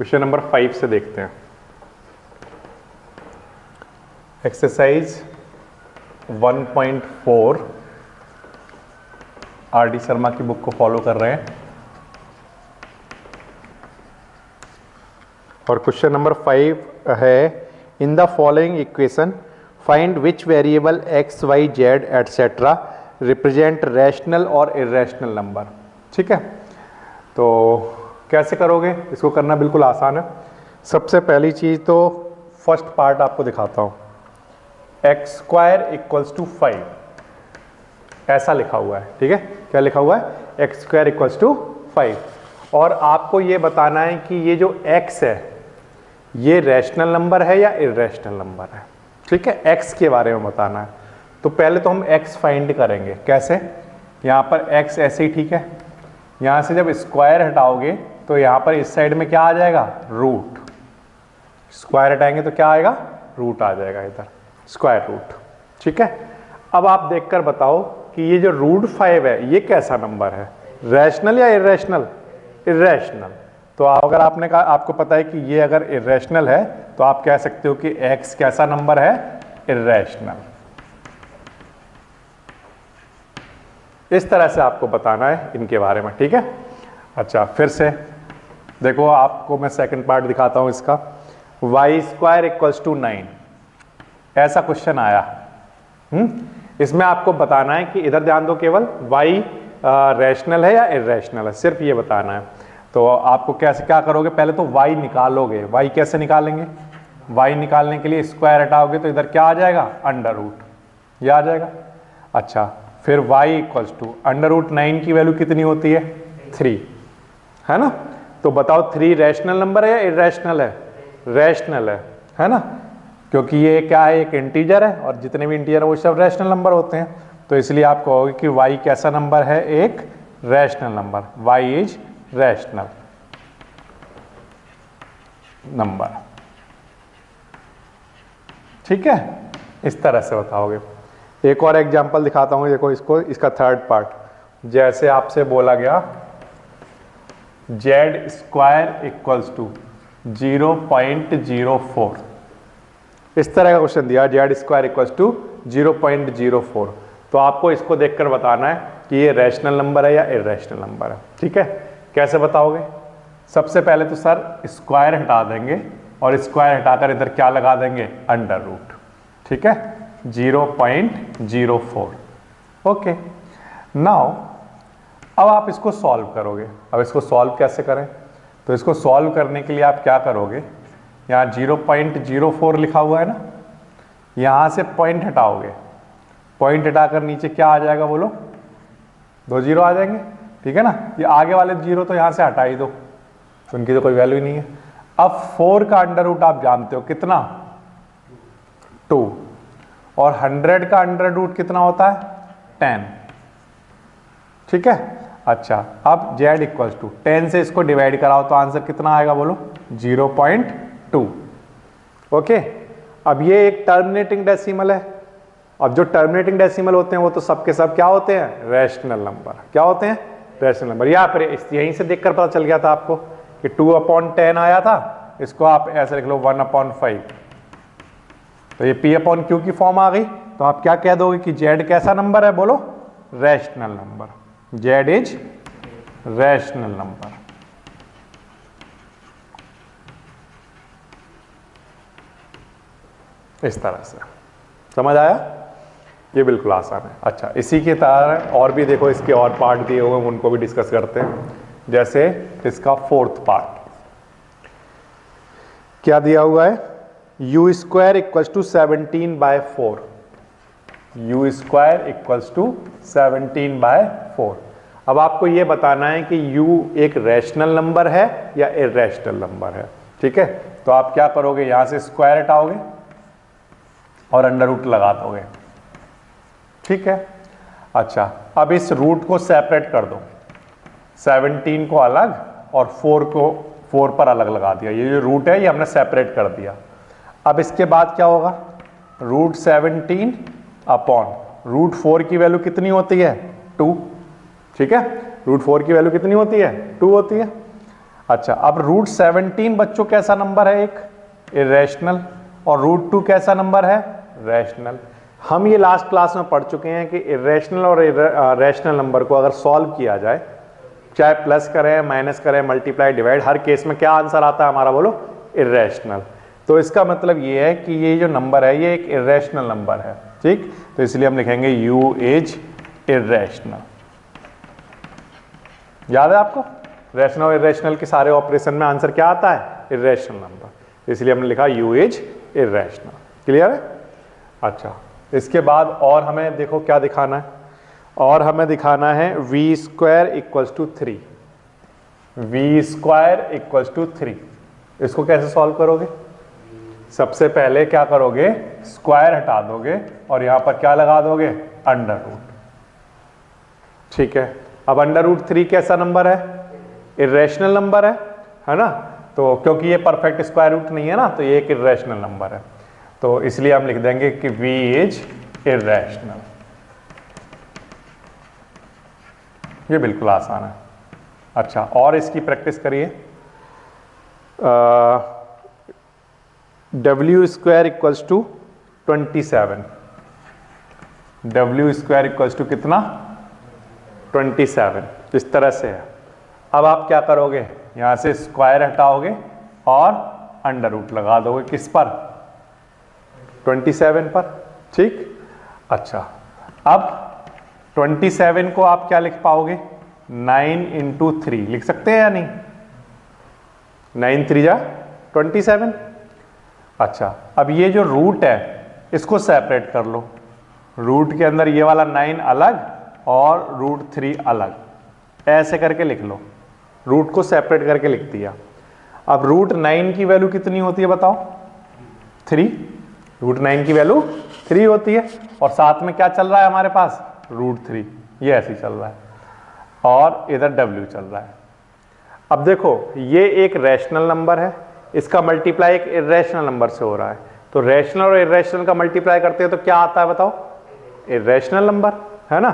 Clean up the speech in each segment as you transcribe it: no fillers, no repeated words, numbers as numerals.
Question number 5 से देखते हैं। Exercise 1.4 RD. शर्मा की बुक को फॉलो कर रहे हैं और क्वेश्चन नंबर 5 है in the following equation find which variable x y z etcetera represent rational और इर्रेशनल नंबर। ठीक है, तो कैसे करोगे इसको? करना बिल्कुल आसान है। सबसे पहली चीज़ तो फर्स्ट पार्ट आपको दिखाता हूँ। एक्स स्क्वायर इक्वल्स टू 5 ऐसा लिखा हुआ है। ठीक है, क्या लिखा हुआ है? एक्स स्क्वायर इक्वल्स टू 5 और आपको ये बताना है कि ये जो एक्स है ये रैशनल नंबर है या इर्रेशनल नंबर है। ठीक है, एक्स के बारे में बताना है। तो पहले तो हम एक्स फाइंड करेंगे। कैसे? यहाँ पर एक्स ऐसे ही, ठीक है, यहाँ से जब स्क्वायर हटाओगे तो यहाँ पर इस साइड में क्या आ जाएगा? रूट। स्क्वायर हटाएंगे तो क्या आएगा? रूट आ जाएगा इधर, स्क्वायर रूट। ठीक है, अब आप देखकर बताओ कि ये जो रूट 5 है ये कैसा नंबर है? रैशनल या इर्रेशनल? इर्रेशनल। तो अगर आपने कहा, आपको पता है कि ये अगर इर्रेशनल है तो आप कह सकते हो कि x कैसा नंबर है? इर्रेशनल। इस तरह से आपको बताना है इनके बारे में। ठीक है, अच्छा फिर से देखो, आपको मैं सेकंड पार्ट दिखाता हूं इसका। वाई स्क्वायर इक्वल्स टू 9 ऐसा क्वेश्चन आया। इसमें आपको बताना है कि इधर ध्यान दो, केवल y रैशनल है या इर्रेशनल है, सिर्फ ये बताना है। तो आपको कैसे क्या करोगे? पहले तो y निकालोगे। y कैसे निकालेंगे? y निकालने के लिए स्क्वायर हटाओगे तो इधर क्या आ जाएगा? अंडर रूट, ये आ जाएगा। अच्छा, फिर y equals to under root 9 की वैल्यू कितनी होती है? 3, है ना? तो बताओ 3 रैशनल नंबर है या इर्रेशनल है? रैशनल है ना? क्योंकि ये क्या है? एक इंटीजर है और जितने भी इंटीजर है वो सब रैशनल नंबर होते हैं। तो इसलिए आप कहोगे कि y कैसा नंबर है? एक rational number. y is rational number. ठीक है, इस तरह से बताओगे। एक और एग्जांपल दिखाता हूं, देखो इसको, इसका थर्ड पार्ट। जैसे आपसे बोला गया जेड स्क्वायर इक्वल्स टू 0.04, इस तरह का क्वेश्चन दिया, जेड स्क्वायर इक्वल्स टू 0.04। तो आपको इसको देखकर बताना है कि ये रैशनल नंबर है या इर्रेशनल नंबर है। ठीक है, कैसे बताओगे? सबसे पहले तो सर स्क्वायर हटा देंगे और स्क्वायर हटाकर इधर क्या लगा देंगे? Under root. ठीक है, 0.04। ओके, नाउ अब आप इसको सॉल्व करोगे। अब इसको सॉल्व कैसे करें? तो इसको सॉल्व करने के लिए आप क्या करोगे? यहाँ 0.04 लिखा हुआ है ना, यहाँ से पॉइंट हटाओगे। पॉइंट हटाकर नीचे क्या आ जाएगा? बोलो, 2 जीरो आ जाएंगे। ठीक है ना? ये आगे वाले 0 तो यहाँ से हटा ही दो, उनकी तो कोई वैल्यू ही नहीं है। अब 4 का अंडर रूट आप जानते हो कितना? 2। और 100 का अंडर रूट कितना होता है? 10। ठीक है, अच्छा अब z इक्वल्स टू 10 से इसको डिवाइड कराओ तो आंसर कितना आएगा? बोलो, 0.2। ओके, अब ये एक टर्मिनेटिंग डेसिमल है। अब जो टर्मिनेटिंग डेसिमल होते हैं वो तो सबके सब क्या होते हैं? Rational number. क्या होते हैं? Rational number. यहाँ पर यहीं से देखकर पता चल गया था आपको कि 2/10 आया था, इसको आप ऐसे लिख लो 1/5। तो ये p/q की फॉर्म आ गई। तो आप क्या कह दोगे कि z कैसा नंबर है? बोलो, rational number. z is rational number. इस तरह से समझ आया? ये बिल्कुल आसान है। अच्छा, इसी के तरह और भी देखो, इसके और पार्ट दिए हुए हैं, उनको भी डिस्कस करते हैं। जैसे इसका फोर्थ पार्ट क्या दिया हुआ है? u square equals to 17/4। u square equals to 17/4। अब आपको ये बताना है कि u एक रैशनल नंबर है या इर्रेशनल नंबर है। ठीक है, तो आप क्या करोगे? यहां से स्क्वायर हटाओगे और अंडर रूट लगा दोगे। ठीक है, अच्छा अब इस रूट को सेपरेट कर दो। 17 को अलग और 4 को 4 पर अलग लगा दिया। ये जो रूट है ये हमने सेपरेट कर दिया। अब इसके बाद क्या होगा? रूट 17 अपॉन रूट 4 की वैल्यू कितनी होती है? 2। ठीक है, रूट 4 की वैल्यू कितनी होती है? 2 होती है। अच्छा, अब रूट 17 बच्चों कैसा नंबर है? एक इरेशनल। और रूट 2 कैसा नंबर है? रैशनल। हम ये लास्ट क्लास में पढ़ चुके हैं कि इरेशनल और रैशनल नंबर को अगर सॉल्व किया जाए, चाहे प्लस करें, माइनस करें, मल्टीप्लाई, डिवाइड, हर केस में क्या आंसर आता है हमारा? बोलो, इरेशनल। तो इसका मतलब ये है कि ये जो नंबर है ये एक इरेशनल नंबर है, ठीक। तो इसलिए हम लिखेंगे यू इज इरेशनल। याद है आपको? रैशनल और इरेशनल के सारे ऑपरेशन में आंसर क्या आता है? Irrational number. इसलिए हमने लिखा यू इज इरेशनल। क्लियर है? अच्छा, इसके बाद और हमें देखो क्या दिखाना है, और हमें दिखाना है v square equals to 3। V square equals to 3, इसको कैसे सॉल्व करोगे? सबसे पहले क्या करोगे? स्क्वायर हटा दोगे और यहां पर क्या लगा दोगे? Under root. ठीक है, अब अंडर रूट 3 कैसा नंबर है? इरेशनल नंबर है ना? तो क्योंकि ये परफेक्ट स्क्वायर रूट नहीं है ना, तो ये एक इरेशनल नंबर है, तो इसलिए हम लिख देंगे कि v इज इरेशनल। ये बिल्कुल आसान है। अच्छा, और इसकी प्रैक्टिस करिए। w square equals to 27। w square equals to कितना? 27। इस तरह से है। अब आप क्या करोगे? यहां से स्क्वायर हटाओगे और अंडर रूट लगा दोगे। किस पर? 27 पर, ठीक। अच्छा, अब 27 को आप क्या लिख पाओगे? 9 इंटू 3 लिख सकते हैं या नहीं? 9 3 जा 27। अच्छा, अब ये जो रूट है इसको सेपरेट कर लो। रूट के अंदर ये वाला 9 अलग और रूट 3 अलग, ऐसे करके लिख लो। रूट को सेपरेट करके लिख दिया। अब रूट 9 की वैल्यू कितनी होती है बताओ? 3। रूट 9 की वैल्यू 3 होती है, और साथ में क्या चल रहा है हमारे पास? रूट 3। ये ऐसे ही चल रहा है, और इधर w चल रहा है। अब देखो, ये एक रैशनल नंबर है, इसका मल्टीप्लाई एक इरेशनल नंबर से हो रहा है, तो रैशनल और इरेशनल का मल्टीप्लाई करते हैं तो क्या आता है बताओ? इरेशनल नंबर, है ना?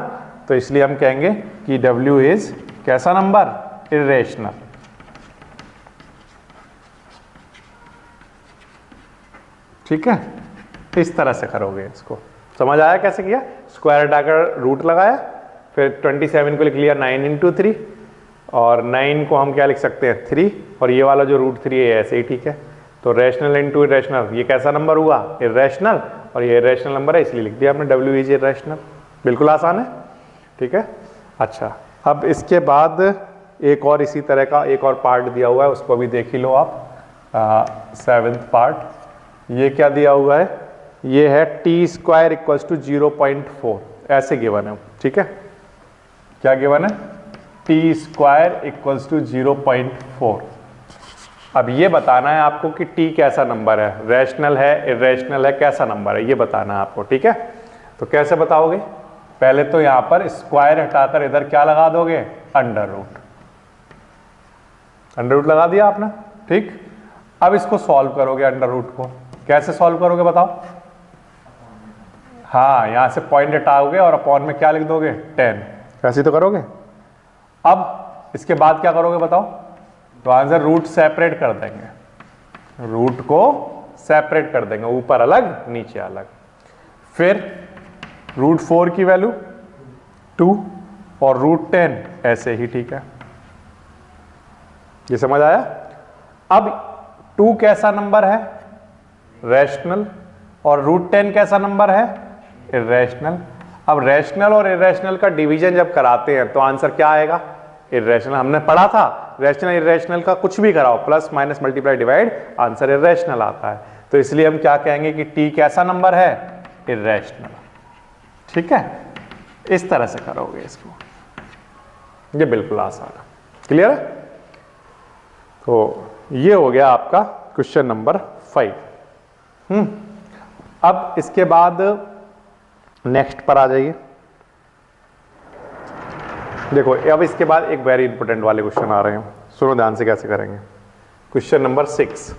तो इसलिए हम कहेंगे कि w इज कैसा नंबर? इरेशनल। ठीक है, इस तरह से करोगे इसको। समझ आया कैसे किया? स्क्वायर हटाकर रूट लगाया, फिर 27 को लिख लिया 9 इंटू 3, और 9 को हम क्या लिख सकते हैं? 3, और ये वाला जो रूट 3 है ऐसे ही, ठीक है। तो रैशनल इंटू इरेशनल, ये कैसा नंबर हुआ? इरेशनल, और ये इरेशनल नंबर है इसलिए लिख दिया हमने w इज इरेशनल। बिल्कुल आसान है, ठीक है। अच्छा, अब इसके बाद एक और इसी तरह का एक और पार्ट दिया हुआ है, उसको भी देख ही लो आप। 7th पार्ट, ये क्या दिया हुआ है? ये है टी स्क्वायर इक्वल्स टू 0.4, ऐसे गिवन है, ठीक है। क्या गिवन है? T square equals to 0.4। अब ये बताना है आपको कि टी कैसा नंबर है, रैशनल है, इरेशनल है, कैसा नंबर है, ये बताना है आपको, ठीक है। तो कैसे बताओगे? पहले तो यहां पर स्क्वायर हटाकर इधर क्या लगा दोगे? Under root. अंडर रूट लगा दिया आपने, ठीक। अब इसको सॉल्व करोगे, अंडर रूट को कैसे सॉल्व करोगे बताओ? हाँ, यहां से पॉइंट हटाओगे और अपॉन में क्या लिख दोगे? 10। कैसे तो करोगे। अब इसके बाद क्या करोगे बताओ? तो आंसर रूट सेपरेट कर देंगे, रूट को सेपरेट कर देंगे, ऊपर अलग नीचे अलग। फिर रूट 4 की वैल्यू 2 और रूट 10 ऐसे ही, ठीक है। ये समझ आया? अब 2 कैसा नंबर है? रैशनल। और रूट 10 कैसा नंबर है? इरेशनल। अब रैशनल और इरेशनल का डिवीजन जब कराते हैं तो आंसर क्या आएगा? इरेशनल। हमने पढ़ा था रैशनल इरेशनल का कुछ भी कराओ, plus minus multiply divide, answer irrational आता है। तो इसलिए हम क्या कहेंगे कि टी कैसा नंबर है? इरेशनल, ठीक है। इस तरह से करोगे इसको, ये बिल्कुल आसान है। क्लियर है? तो ये हो गया आपका क्वेश्चन नंबर 5। अब इसके बाद नेक्स्ट पर आ जाइए। देखो, अब इसके बाद एक वेरी इंपॉर्टेंट वाले क्वेश्चन आ रहे हैं, सुनो ध्यान से कैसे करेंगे। Question number 6,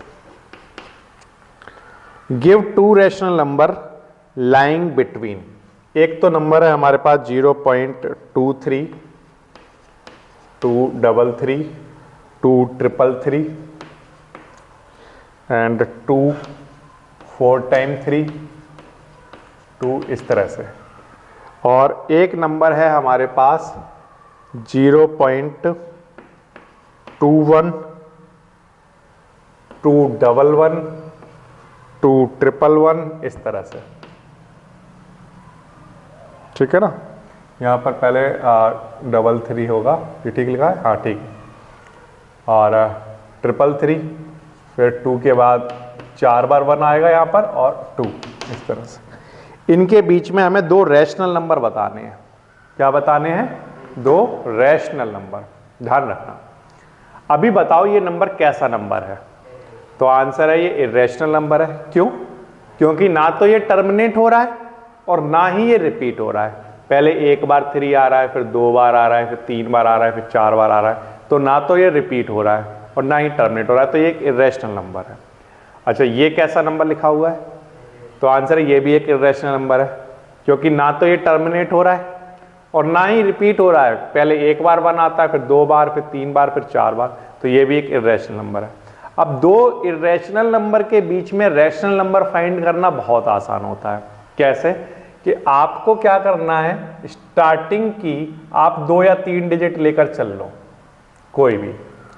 give 2 rational number lying between. एक तो नंबर है हमारे पास 0.23, 233, 2 ट्रिपल 3 एंड 2 4 टाइम 3 2 इस तरह से। और एक नंबर है हमारे पास 0.21 211 2 ट्रिपल 1 इस तरह से, ठीक है ना। यहाँ पर पहले 33 होगा, ये ठीक लिखा है, हाँ ठीक है। और 333 फिर 2 के बाद 4 बार 1 आएगा यहाँ पर और 2 इस तरह से। इनके बीच में हमें 2 रैशनल नंबर बताने हैं। क्या बताने हैं? 2 रैशनल नंबर। ध्यान रखना। अभी बताओ ये नंबर कैसा नंबर है? तो आंसर है ये इर्रेशनल नंबर है। क्यों? क्योंकि ना तो ये टर्मिनेट हो रहा है और ना ही ये रिपीट हो रहा है। पहले एक बार 3 आ रहा है, फिर 2 बार आ रहा है, फिर 3 बार आ रहा है, फिर 4 बार आ रहा है। तो ना तो ये रिपीट हो रहा है और ना ही टर्मिनेट हो रहा है, तो ये एक इर्रेशनल नंबर है। अच्छा, ये कैसा नंबर लिखा हुआ है? तो आंसर ये भी एक इर्रेशनल नंबर है, क्योंकि ना तो ये टर्मिनेट हो रहा है और ना ही रिपीट हो रहा है। पहले एक बार 1 आता है, फिर 2 बार, फिर 3 बार, फिर 4 बार, तो ये भी एक इर्रेशनल नंबर है। अब 2 इर्रेशनल नंबर के बीच में रैशनल नंबर फाइंड करना बहुत आसान होता है। कैसे? कि आपको क्या करना है, स्टार्टिंग की आप 2 या 3 डिजिट लेकर चल लो, कोई भी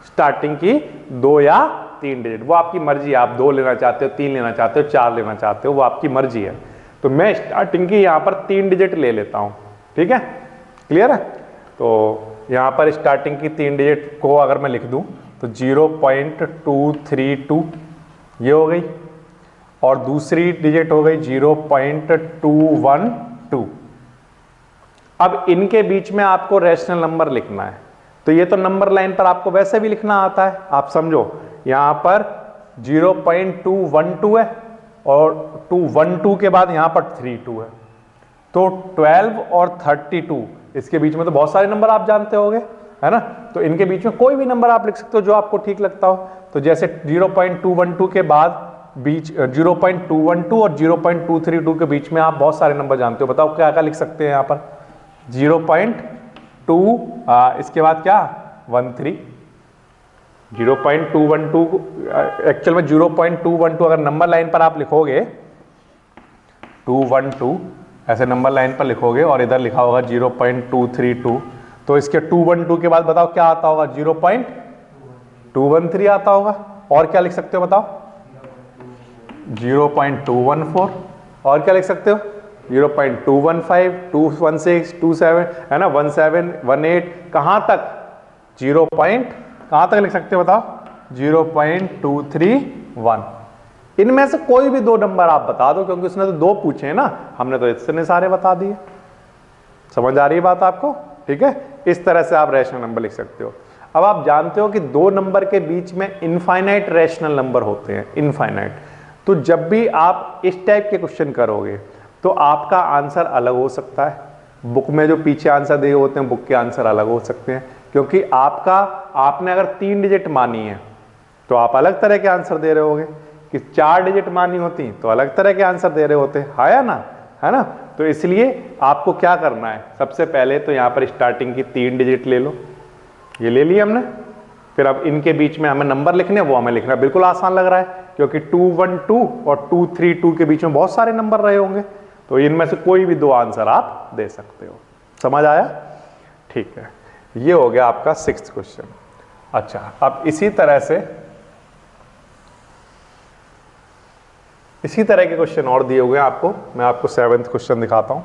स्टार्टिंग की 2 या 3 डिजिट, वो आपकी मर्जी है। आप 2 लेना चाहते हो, 3 लेना चाहते हो, 4 लेना चाहते हो, वो आपकी मर्जी है। तो मैं स्टार्टिंग की यहाँ पर 3 डिजिट ले लेता हूँ, ठीक है, क्लियर है। तो यहाँ पर स्टार्टिंग की 3 डिजिट को अगर मैं लिख दूँ तो 0.232 ये हो गई, और दूसरी डिजिट हो गई 0.212। अब इनके बीच में आपको रैशनल नंबर लिखना है। तो ये तो नंबर लाइन पर आपको वैसे भी लिखना आता है। आप समझो, यहां पर 0.212 है और 212 के बाद यहां पर 32 है, तो 12 और 32 इसके बीच में तो बहुत सारे नंबर आप जानते होंगे, है ना। तो इनके बीच में कोई भी नंबर आप लिख सकते हो जो आपको ठीक लगता हो। तो जैसे 0.212 के बाद बीच 0.212 और 0.232 के बीच में आप बहुत सारे नंबर जानते हो। बताओ क्या क्या लिख सकते हैं यहाँ पर? 0.2 इसके बाद क्या 13, 0.212 एक्चुअल में 0.212 अगर नंबर लाइन पर आप लिखोगे 212 ऐसे नंबर लाइन पर लिखोगे और इधर लिखा होगा 0.232, तो इसके 212 के बाद बताओ क्या आता होगा? 0.213 आता होगा। और क्या लिख सकते हो बताओ? 0.214। और क्या लिख सकते हो? 0.215, 216, 27, है ना, 17, 18, कहां तक? कहां तक लिख सकते हो बताओ? 0.231। इनमें से कोई भी 2 नंबर आप बता दो, क्योंकि उसने तो 2 पूछे हैं ना, हमने तो इतने सारे बता दिए। समझ आ रही है बात आपको? ठीक है, इस तरह से आप रैशनल नंबर लिख सकते हो। अब आप जानते हो कि 2 नंबर के बीच में इनफाइनाइट रैशनल नंबर होते हैं, इनफाइनाइट। तो जब भी आप इस टाइप के क्वेश्चन करोगे तो आपका आंसर अलग हो सकता है। बुक में जो पीछे आंसर दिए होते हैं, बुक के आंसर अलग हो सकते हैं, क्योंकि आपने अगर 3 डिजिट मानी है तो आप अलग तरह के आंसर दे रहे होगे, कि 4 डिजिट मानी होती तो अलग तरह के आंसर दे रहे होते, है ना, है ना। तो इसलिए आपको क्या करना है, सबसे पहले तो यहाँ पर स्टार्टिंग की 3 डिजिट ले लो, ये ले ली हमने। फिर अब इनके बीच में हमें नंबर लिखने, वो हमें लिखना बिल्कुल आसान लग रहा है, क्योंकि 212 और 232 के बीच में बहुत सारे नंबर रहे होंगे, तो इनमें से कोई भी 2 आंसर आप दे सकते हो। समझ आया? ठीक है, ये हो गया आपका 6th क्वेश्चन। अच्छा, अब इसी तरह के क्वेश्चन और दिए हुए हैं आपको। मैं आपको 7th क्वेश्चन दिखाता हूं।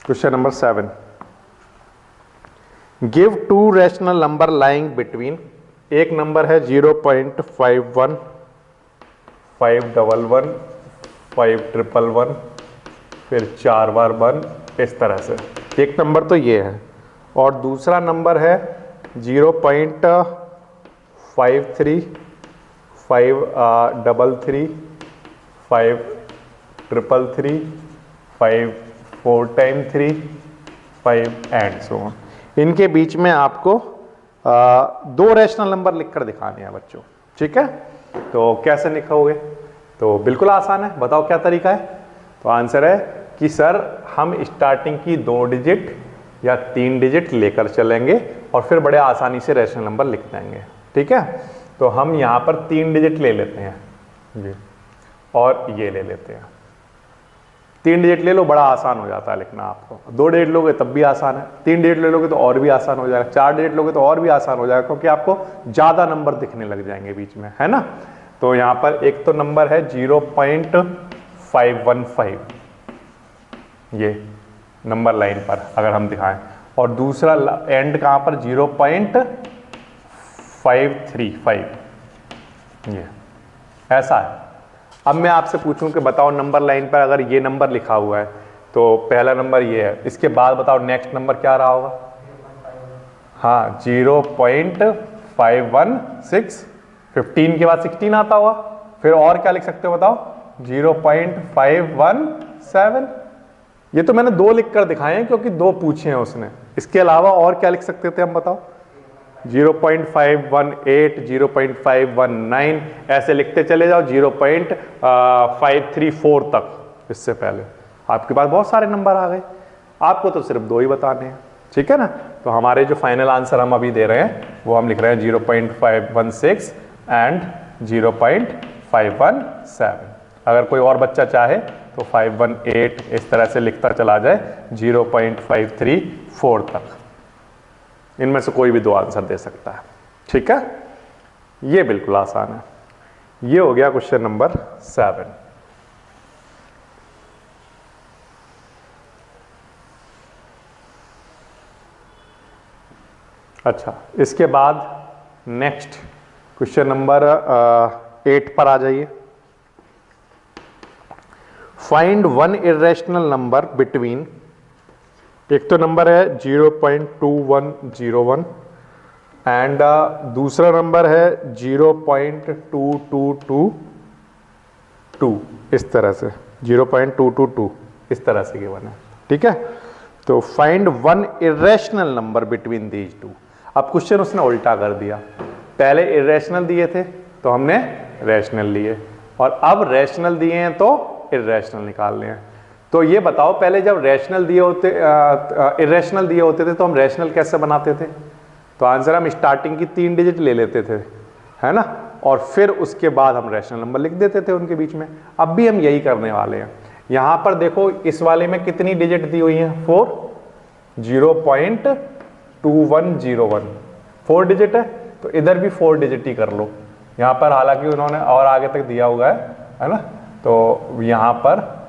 Question number 7, give 2 rational number lying between, एक नंबर है 0.51, 511, 511, फिर 4 बार 1 इस तरह से। एक नंबर तो ये है, और दूसरा नंबर है 0.53, 533, 533, 5 4 टाइम 3, 5 एंड सो ऑन। इनके बीच में आपको 2 रैशनल नंबर लिखकर दिखाने हैं बच्चों, ठीक है। तो कैसे लिखोगे? तो बिल्कुल आसान है, बताओ क्या तरीका है। तो आंसर है कि सर हम स्टार्टिंग की 2 डिजिट या 3 डिजिट लेकर चलेंगे और फिर बड़े आसानी से रैशनल नंबर लिख देंगे। ठीक है, तो हम यहाँ पर 3 डिजिट ले लेते हैं जी, और ये ले लेते हैं। 3 डिजिट ले लो, बड़ा आसान हो जाता है लिखना आपको। 2 डिजिट लोगे तब भी आसान है, 3 डिजिट ले लोगे तो और भी आसान हो जाएगा, 4 डिजिट लोगे तो और भी आसान हो जाएगा, क्योंकि आपको ज़्यादा नंबर दिखने लग जाएंगे बीच में, है ना। तो यहाँ पर एक तो नंबर है 0.515, ये नंबर लाइन पर अगर हम दिखाएं, और दूसरा एंड कहाँ पर 0.535, ये ऐसा है। अब मैं आपसे पूछूं कि बताओ नंबर लाइन पर अगर ये नंबर लिखा हुआ है तो पहला नंबर ये है, इसके बाद बताओ नेक्स्ट नंबर क्या रहा होगा। हाँ 0.516, 15 के बाद 16 आता होगा, फिर और क्या लिख सकते हो बताओ 0.517। ये तो मैंने 2 लिख कर दिखाए हैं क्योंकि 2 पूछे हैं उसने, इसके अलावा और क्या लिख सकते थे हम बताओ। 0.518, 0.519 ऐसे लिखते चले जाओ 0.534 तक। इससे पहले आपके पास बहुत सारे नंबर आ गए, आपको तो सिर्फ 2 ही बताने हैं। ठीक है ना, तो हमारे जो फाइनल आंसर हम अभी दे रहे हैं वो हम लिख रहे हैं 0.516 एंड 0.517। अगर कोई और बच्चा चाहे तो 518 इस तरह से लिखता चला जाए 0.534 तक। इनमें से कोई भी 2 आंसर दे सकता है। ठीक है, ये बिल्कुल आसान है। ये हो गया क्वेश्चन नंबर 7। अच्छा, इसके बाद नेक्स्ट क्वेश्चन नंबर 8 पर आ जाइए। Find one irrational number between, एक तो नंबर है 0.2101 एंड दूसरा नंबर है 0.2222, इस तरह से 0.222 इस तरह से गिवन है। ठीक है, तो find one irrational number between these two. अब क्वेश्चन उसने उल्टा कर दिया, पहले इरेशनल दिए थे तो हमने रैशनल लिए, और अब रैशनल दिए हैं तो इरेशनल निकालने हैं। तो ये बताओ पहले जब रैशनल दिए होते इरेशनल दिए होते थे तो हम रैशनल कैसे बनाते थे। तो आंसर हम स्टार्टिंग की 3 डिजिट ले लेते थे, है ना, और फिर उसके बाद हम रैशनल नंबर लिख देते थे उनके बीच में। अब भी हम यही करने वाले हैं। यहां पर देखो इस वाले में कितनी डिजिट दी हुई है 4, 0.2101 4 डिजिट है, तो इधर भी 4 डिजिट ही कर लो। यहाँ पर हालांकि उन्होंने और आगे तक दिया हुआ है ना, तो यहाँ पर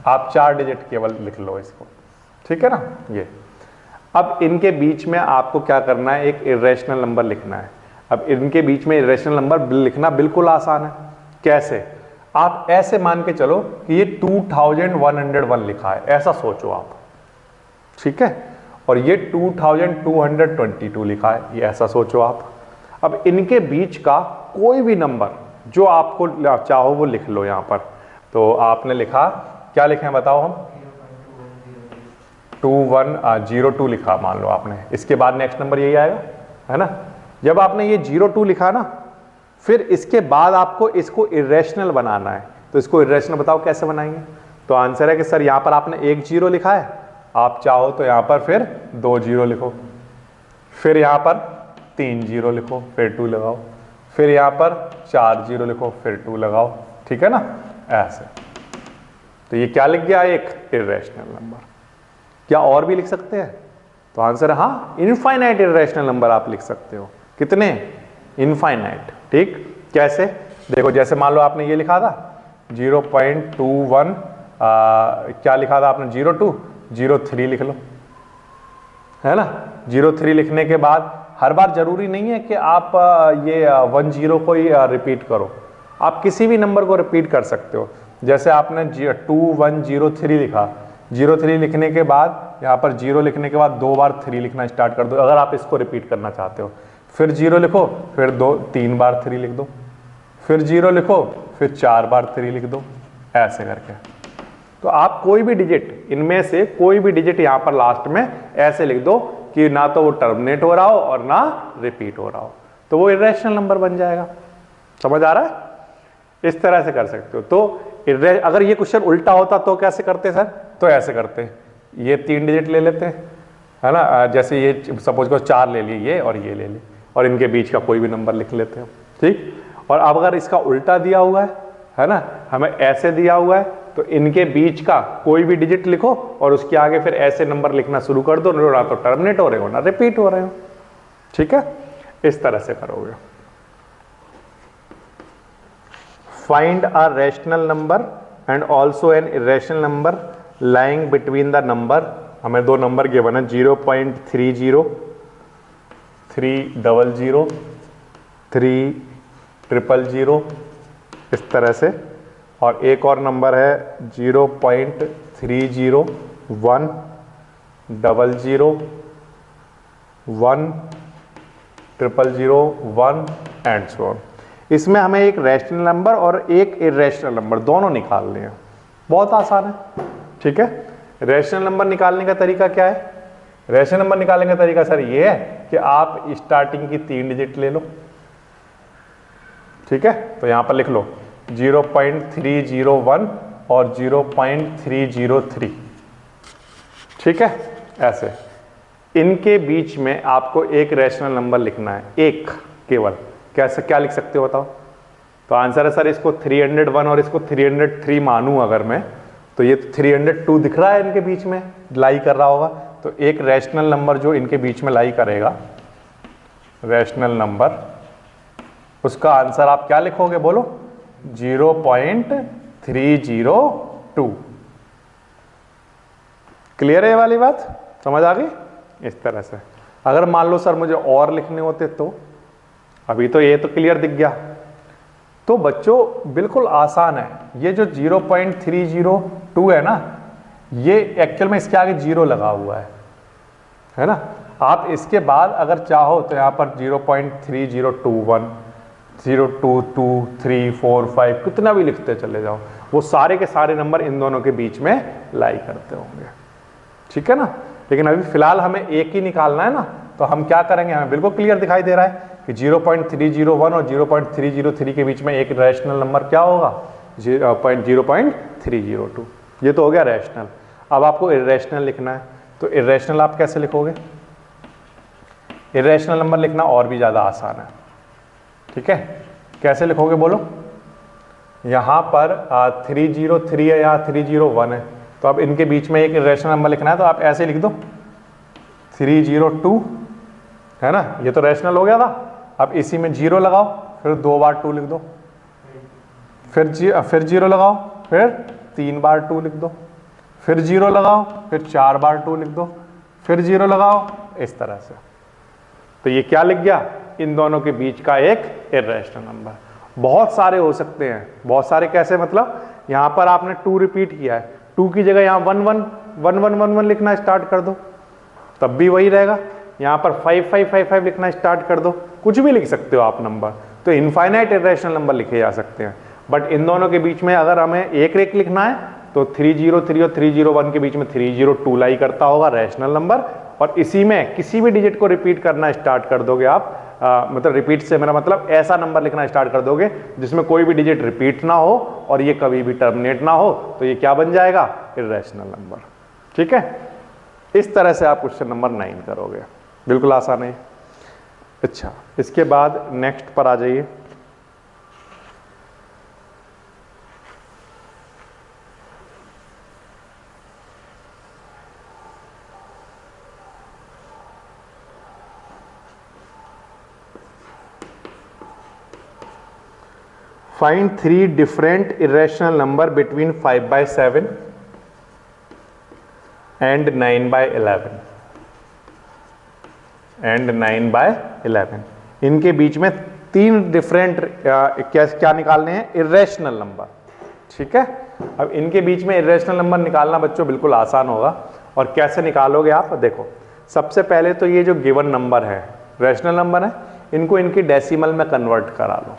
आप 4 डिजिट केवल लिख लो इसको। ठीक है ना, ये अब इनके बीच में आपको क्या करना है, एक इरेशनल नंबर लिखना है। अब इनके बीच में इरेशनल नंबर लिखना बिल्कुल आसान है। कैसे, आप ऐसे मान के चलो कि ये 2101 लिखा है, ऐसा सोचो आप। ठीक है, और ये 2222 लिखा है, ये ऐसा सोचो आप। अब इनके बीच का कोई भी नंबर जो आपको चाहो वो लिख लो यहाँ पर। तो आपने लिखा, क्या लिखे हैं बताओ, हम 2102 लिखा मान लो आपने, इसके बाद नेक्स्ट नंबर यही आएगा, है ना। जब आपने ये 02 लिखा ना, फिर इसके बाद आपको इसको इरेशनल बनाना है। तो इसको इरेशनल बताओ कैसे बनाएंगे। तो आंसर है कि सर यहाँ पर आपने 1 0 लिखा है, आप चाहो तो यहाँ पर फिर 2 0 लिखो, फिर यहाँ पर 3 0 लिखो, फिर 2 लगाओ, फिर यहाँ पर 4 0 लिखो, फिर 2 लगाओ। ठीक है ना, ऐसे। तो ये क्या लिख गया, एक इरेशनल नंबर। क्या और भी लिख सकते हैं? तो आंसर है हाँ, इनफाइनाइट इरेशनल नंबर आप लिख सकते हो। कितने? इनफाइनाइट। ठीक, कैसे? देखो जैसे मान लो आपने ये लिखा था 0.21 क्या लिखा था आपने 0203 लिख लो, है ना। 03 लिखने के बाद हर बार जरूरी नहीं है कि आप ये 10 को ही रिपीट करो, आप किसी भी नंबर को रिपीट कर सकते हो। जैसे आपने 2103 लिखा, 03 लिखने के बाद यहाँ पर 0 लिखने के बाद 2 बार 3 लिखना स्टार्ट कर दो, अगर आप इसको रिपीट करना चाहते हो। फिर 0 लिखो, फिर 3 बार 3 लिख दो, फिर 0 लिखो, फिर 4 बार 3 लिख दो, ऐसे करके। तो आप कोई भी डिजिट, इनमें से कोई भी डिजिट यहाँ पर लास्ट में ऐसे लिख दो कि ना तो वो टर्मिनेट हो रहा हो और ना रिपीट हो रहा हो, तो वो इरेशनल नंबर बन जाएगा। समझ आ रहा है? इस तरह से कर सकते हो। तो अगर ये क्वेश्चन उल्टा होता तो कैसे करते सर? तो ऐसे करते, ये 3 डिजिट ले लेते हैं, है ना, जैसे ये सपोज को 4 ले लिए ये और ये ले लिए, और इनके बीच का कोई भी नंबर लिख लेते हैं, ठीक। और अब अगर इसका उल्टा दिया हुआ है ना, हमें ऐसे दिया हुआ है, तो इनके बीच का कोई भी डिजिट लिखो और उसके आगे फिर ऐसे नंबर लिखना शुरू कर दो, ना तो टर्मिनेट हो रहे हो ना रिपीट हो रहे हो, ठीक है। इस तरह से करोगे। Find a rational number and also an irrational number lying between the number, हमें 2 नंबर गिवन है 0.30, 300, 300, इस तरह से, और एक और नंबर है 0.30, 100, 100, 1 एंड सो ऑन। इसमें हमें एक रैशनल नंबर और एक इरेशनल नंबर दोनों निकालने हैं। बहुत आसान है, ठीक है। रैशनल नंबर निकालने का तरीका क्या है? रैशनल नंबर निकालने का तरीका सर ये है कि आप स्टार्टिंग की 3 डिजिट ले लो, ठीक है। तो यहां पर लिख लो 0.301 और 0.303, ठीक है। ऐसे इनके बीच में आपको एक रैशनल नंबर लिखना है, एक केवल। कैसे, क्या लिख सकते हो बताओ? तो आंसर है सर इसको 301 और इसको 303 मानूं अगर मैं, तो ये 302 दिख रहा है इनके बीच में, लाई कर रहा होगा। तो एक रैशनल नंबर जो इनके बीच में लाई करेगा, रैशनल नंबर, उसका आंसर आप क्या लिखोगे बोलो? 0.302। क्लियर है ये वाली बात? समझ आ गई? इस तरह से। अगर मान लो सर मुझे और लिखने होते तो, अभी तो ये तो क्लियर दिख गया, तो बच्चों बिल्कुल आसान है। ये जो 0.302 है ना, ये एक्चुअल में इसके आगे 0 लगा हुआ है ना। आप इसके बाद अगर चाहो तो यहाँ पर 0.3021, 022, 3, 4, 5 कितना भी लिखते चले जाओ, वो सारे के सारे नंबर इन दोनों के बीच में लाई करते होंगे, ठीक है ना। लेकिन अभी फिलहाल हमें एक ही निकालना है ना, तो हम क्या करेंगे, हमें बिल्कुल क्लियर दिखाई दे रहा है कि 0.301 और 0.303 के बीच में एक रैशनल नंबर क्या होगा? 0.302। ये तो हो गया रैशनल। अब आपको इरेशनल लिखना है, तो इरेशनल आप कैसे लिखोगे? इरेशनल नंबर लिखना और भी ज़्यादा आसान है, ठीक है। कैसे लिखोगे बोलो? यहाँ पर 303 है या 301 है, तो अब इनके बीच में एक इरेशनल नंबर लिखना है, तो आप ऐसे लिख दो 302, है ना, ये तो रैशनल हो गया था। अब इसी में 0 लगाओ, फिर 2 बार 2 लिख दो, फिर 0 लगाओ, फिर 3 बार 2 लिख दो, फिर 0 लगाओ, फिर 4 बार 2 लिख दो, फिर 0 लगाओ, इस तरह से। तो ये क्या लिख गया? इन दोनों के बीच का एक इरेशनल नंबर। बहुत सारे हो सकते हैं, बहुत सारे कैसे, मतलब यहाँ पर आपने 2 रिपीट किया है, 2 की जगह यहाँ 111111 लिखना स्टार्ट कर दो, तब भी वही रहेगा। यहाँ पर 5555 लिखना स्टार्ट कर दो, कुछ भी लिख सकते हो आप नंबर। तो इनफाइनाइट इरेशनल नंबर लिखे जा सकते हैं, बट इन दोनों के बीच में अगर हमें एक रेख लिखना है तो 303 और 301 के बीच में 302 लाई करता होगा रैशनल नंबर, और इसी में किसी भी डिजिट को रिपीट करना स्टार्ट कर दोगे आप, मतलब रिपीट से मेरा मतलब ऐसा नंबर लिखना स्टार्ट कर दोगे जिसमें कोई भी डिजिट रिपीट ना हो और ये कभी भी टर्मिनेट ना हो, तो ये क्या बन जाएगा? इरेशनल नंबर, ठीक है। इस तरह से आप क्वेश्चन नंबर 9 करोगे, बिल्कुल आसान है। अच्छा, इसके बाद नेक्स्ट पर आ जाइए। Find 3 different irrational number between 5/7 and 9/11 and 9/11। इनके बीच में 3 डिफरेंट क्या निकालने हैं? इरेशनल नंबर, ठीक है। अब इनके बीच में इरेशनल नंबर निकालना बच्चों बिल्कुल आसान होगा। और कैसे निकालोगे आप? देखो, सबसे पहले तो ये जो गिवन नंबर है, रैशनल नंबर है, इनको इनकी डेसिमल में कन्वर्ट करा लो।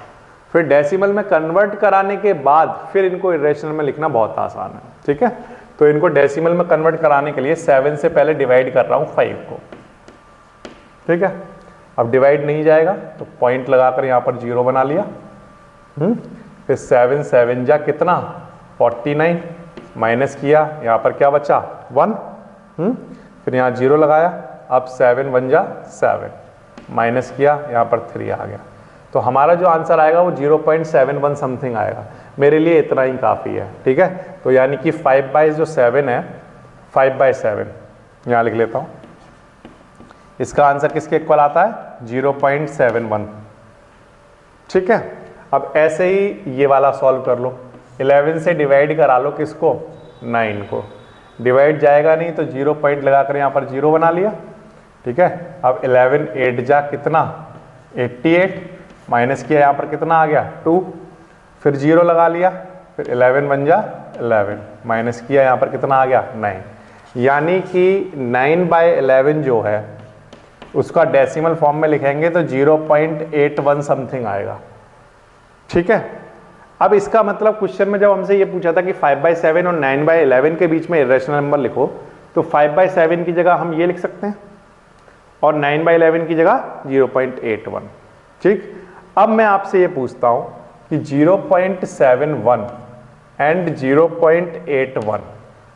फिर डेसिमल में कन्वर्ट कराने के बाद फिर इनको इरेशनल में लिखना बहुत आसान है, ठीक है। तो इनको डेसिमल में कन्वर्ट कराने के लिए 7 से पहले डिवाइड कर रहा हूं 5 को, ठीक है। अब डिवाइड नहीं जाएगा तो पॉइंट लगाकर यहां पर 0 बना लिया। फिर 7 7 जा कितना? 49 माइनस किया, यहाँ पर क्या बचा 1, फिर यहाँ 0 लगाया, अब 7 1 जा 7, माइनस किया, यहाँ पर 3 आ गया। तो हमारा जो आंसर आएगा वो 0.71 समथिंग आएगा। मेरे लिए इतना ही काफ़ी है, ठीक है। तो यानी कि 5/7 है, 5/7 यहाँ लिख लेता हूँ। इसका आंसर किसके इक्वल आता है 0.71, ठीक है। अब ऐसे ही ये वाला सॉल्व कर लो, 11 से डिवाइड करा लो किसको 9 को, डिवाइड जाएगा नहीं तो 0 पॉइंट लगाकर यहाँ पर 0 बना लिया, ठीक है। अब 11 8 जा कितना 88, माइनस किया यहाँ पर कितना आ गया 2, फिर 0 लगा लिया, फिर 11 1 जा 11, माइनस किया यहाँ पर कितना आ गया 9। यानी कि 9/11 जो है उसका डेसिमल फॉर्म में लिखेंगे तो 0.81 समथिंग आएगा, ठीक है। अब इसका मतलब क्वेश्चन में जब हमसे ये पूछा था कि 5/7 और 9/11 के बीच में इरेशनल नंबर लिखो, तो 5/7 की जगह हम ये लिख सकते हैं और 9/11 की जगह 0.81, ठीक। अब मैं आपसे ये पूछता हूं कि 0.71 एंड 0.81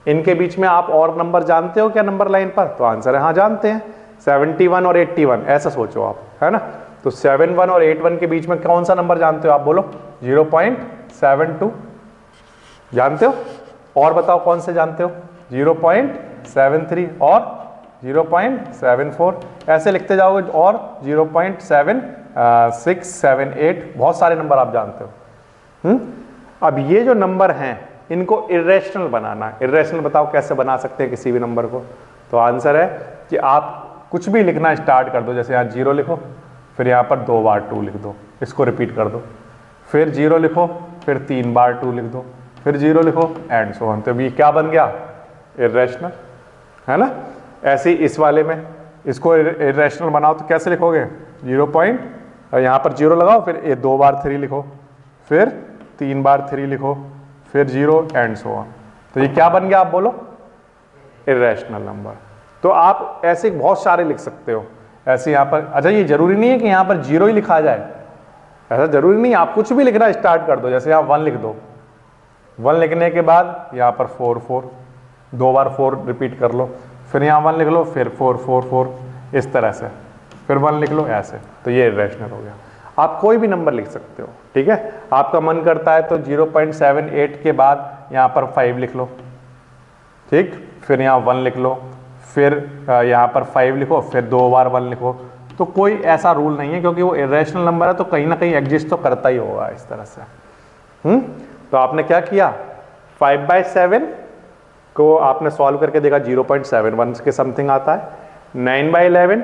इनके बीच में आप और नंबर जानते हो क्या नंबर लाइन पर? तो आंसर है हाँ जानते हैं, 71 और 81, ऐसा सोचो आप, है ना। तो 71 और 81 के बीच में कौन सा नंबर जानते हो आप बोलो? 0.72 जानते हो, और बताओ कौन से जानते हो? 0.73 और 0.74, ऐसे लिखते जाओगे, और 0.76 7 8, बहुत सारे नंबर आप जानते हो। अब ये जो नंबर हैं इनको इरेशनल बनाना है। इरेशनल बताओ कैसे बना सकते हैं किसी भी नंबर को? तो आंसर है कि आप कुछ भी लिखना स्टार्ट कर दो, जैसे यहाँ 0 लिखो, फिर यहाँ पर 2 बार 2 लिख दो, इसको रिपीट कर दो, फिर 0 लिखो, फिर 3 बार 2 लिख दो, फिर 0 लिखो, एंड सो ऑन। तो ये क्या बन गया? इरेशनल, है ना। ऐसे ही इस वाले में इसको इरेशनल बनाओ तो कैसे लिखोगे? 0 पॉइंट, यहाँ पर 0 लगाओ, फिर 2 बार 3 लिखो, फिर 3 बार 3 लिखो, फिर 0, एंड सो ऑन। तो ये क्या बन गया आप बोलो? Irrational number. तो आप ऐसे बहुत सारे लिख सकते हो ऐसे यहाँ पर। अच्छा, ये जरूरी नहीं है कि यहाँ पर 0 ही लिखा जाए, ऐसा जरूरी नहीं, आप कुछ भी लिखना स्टार्ट कर दो। जैसे यहाँ 1 लिख दो, 1 लिखने के बाद यहाँ पर 4 4, 2 बार 4 रिपीट कर लो, फिर यहाँ 1 लिख लो, फिर 4 4 4, इस तरह से, फिर 1 लिख लो, ऐसे। तो ये इरेशनल हो गया। आप कोई भी नंबर लिख सकते हो, ठीक है। आपका मन करता है तो 0.78 के बाद यहाँ पर 5 लिख लो, ठीक, फिर यहाँ 1 लिख लो, फिर यहाँ पर 5 लिखो, फिर 2 बार 1 लिखो। तो कोई ऐसा रूल नहीं है, क्योंकि वो इरेशनल नंबर है तो कहीं ना कहीं एग्जिस्ट तो करता ही होगा इस तरह से। तो आपने क्या किया? 5/7 को आपने सॉल्व करके देखा, 0.71 के समथिंग आता है। 9/11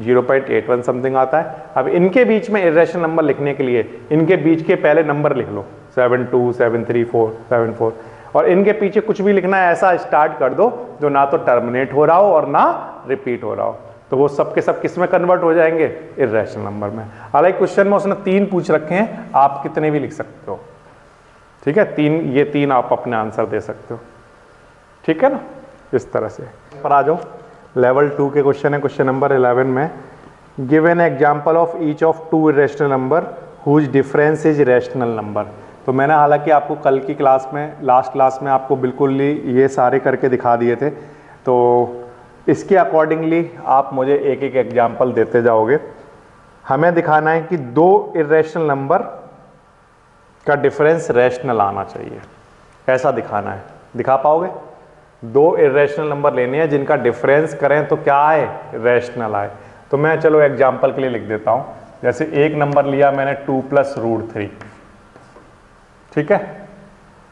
0.81 समथिंग आता है। अब इनके बीच में इरेशनल नंबर लिखने के लिए इनके बीच के पहले नंबर लिख लो, 72 734 74, और इनके पीछे कुछ भी लिखना है ऐसा स्टार्ट कर दो जो ना तो टर्मिनेट हो रहा हो और ना रिपीट हो रहा हो। तो वो सब के सब किस में कन्वर्ट हो जाएंगे? इरेशनल नंबर में। हालांकि क्वेश्चन में उसने 3 पूछ रखे हैं, आप कितने भी लिख सकते हो, ठीक है। 3, ये 3 आप अपने आंसर दे सकते हो, ठीक है ना। इस तरह से पर आ जाओ, लेवल 2 के क्वेश्चन है, क्वेश्चन नंबर 11 में। Give an example of each of 2 irrational number whose difference is rational number. तो मैंने हालांकि आपको कल की क्लास में, लास्ट क्लास में आपको बिल्कुल ही ये सारे करके दिखा दिए थे, तो इसके अकॉर्डिंगली आप मुझे एक एक एग्जाम्पल देते जाओगे। हमें दिखाना है कि 2 इरेशनल नंबर का डिफरेंस रैशनल आना चाहिए, ऐसा दिखाना है। दिखा पाओगे? 2 इरेशनल नंबर लेने हैं जिनका डिफरेंस करें तो क्या आए? रैशनल आए। तो मैं चलो एग्जाम्पल के लिए लिख देता हूं। जैसे एक नंबर लिया मैंने 2 + √3, ठीक है,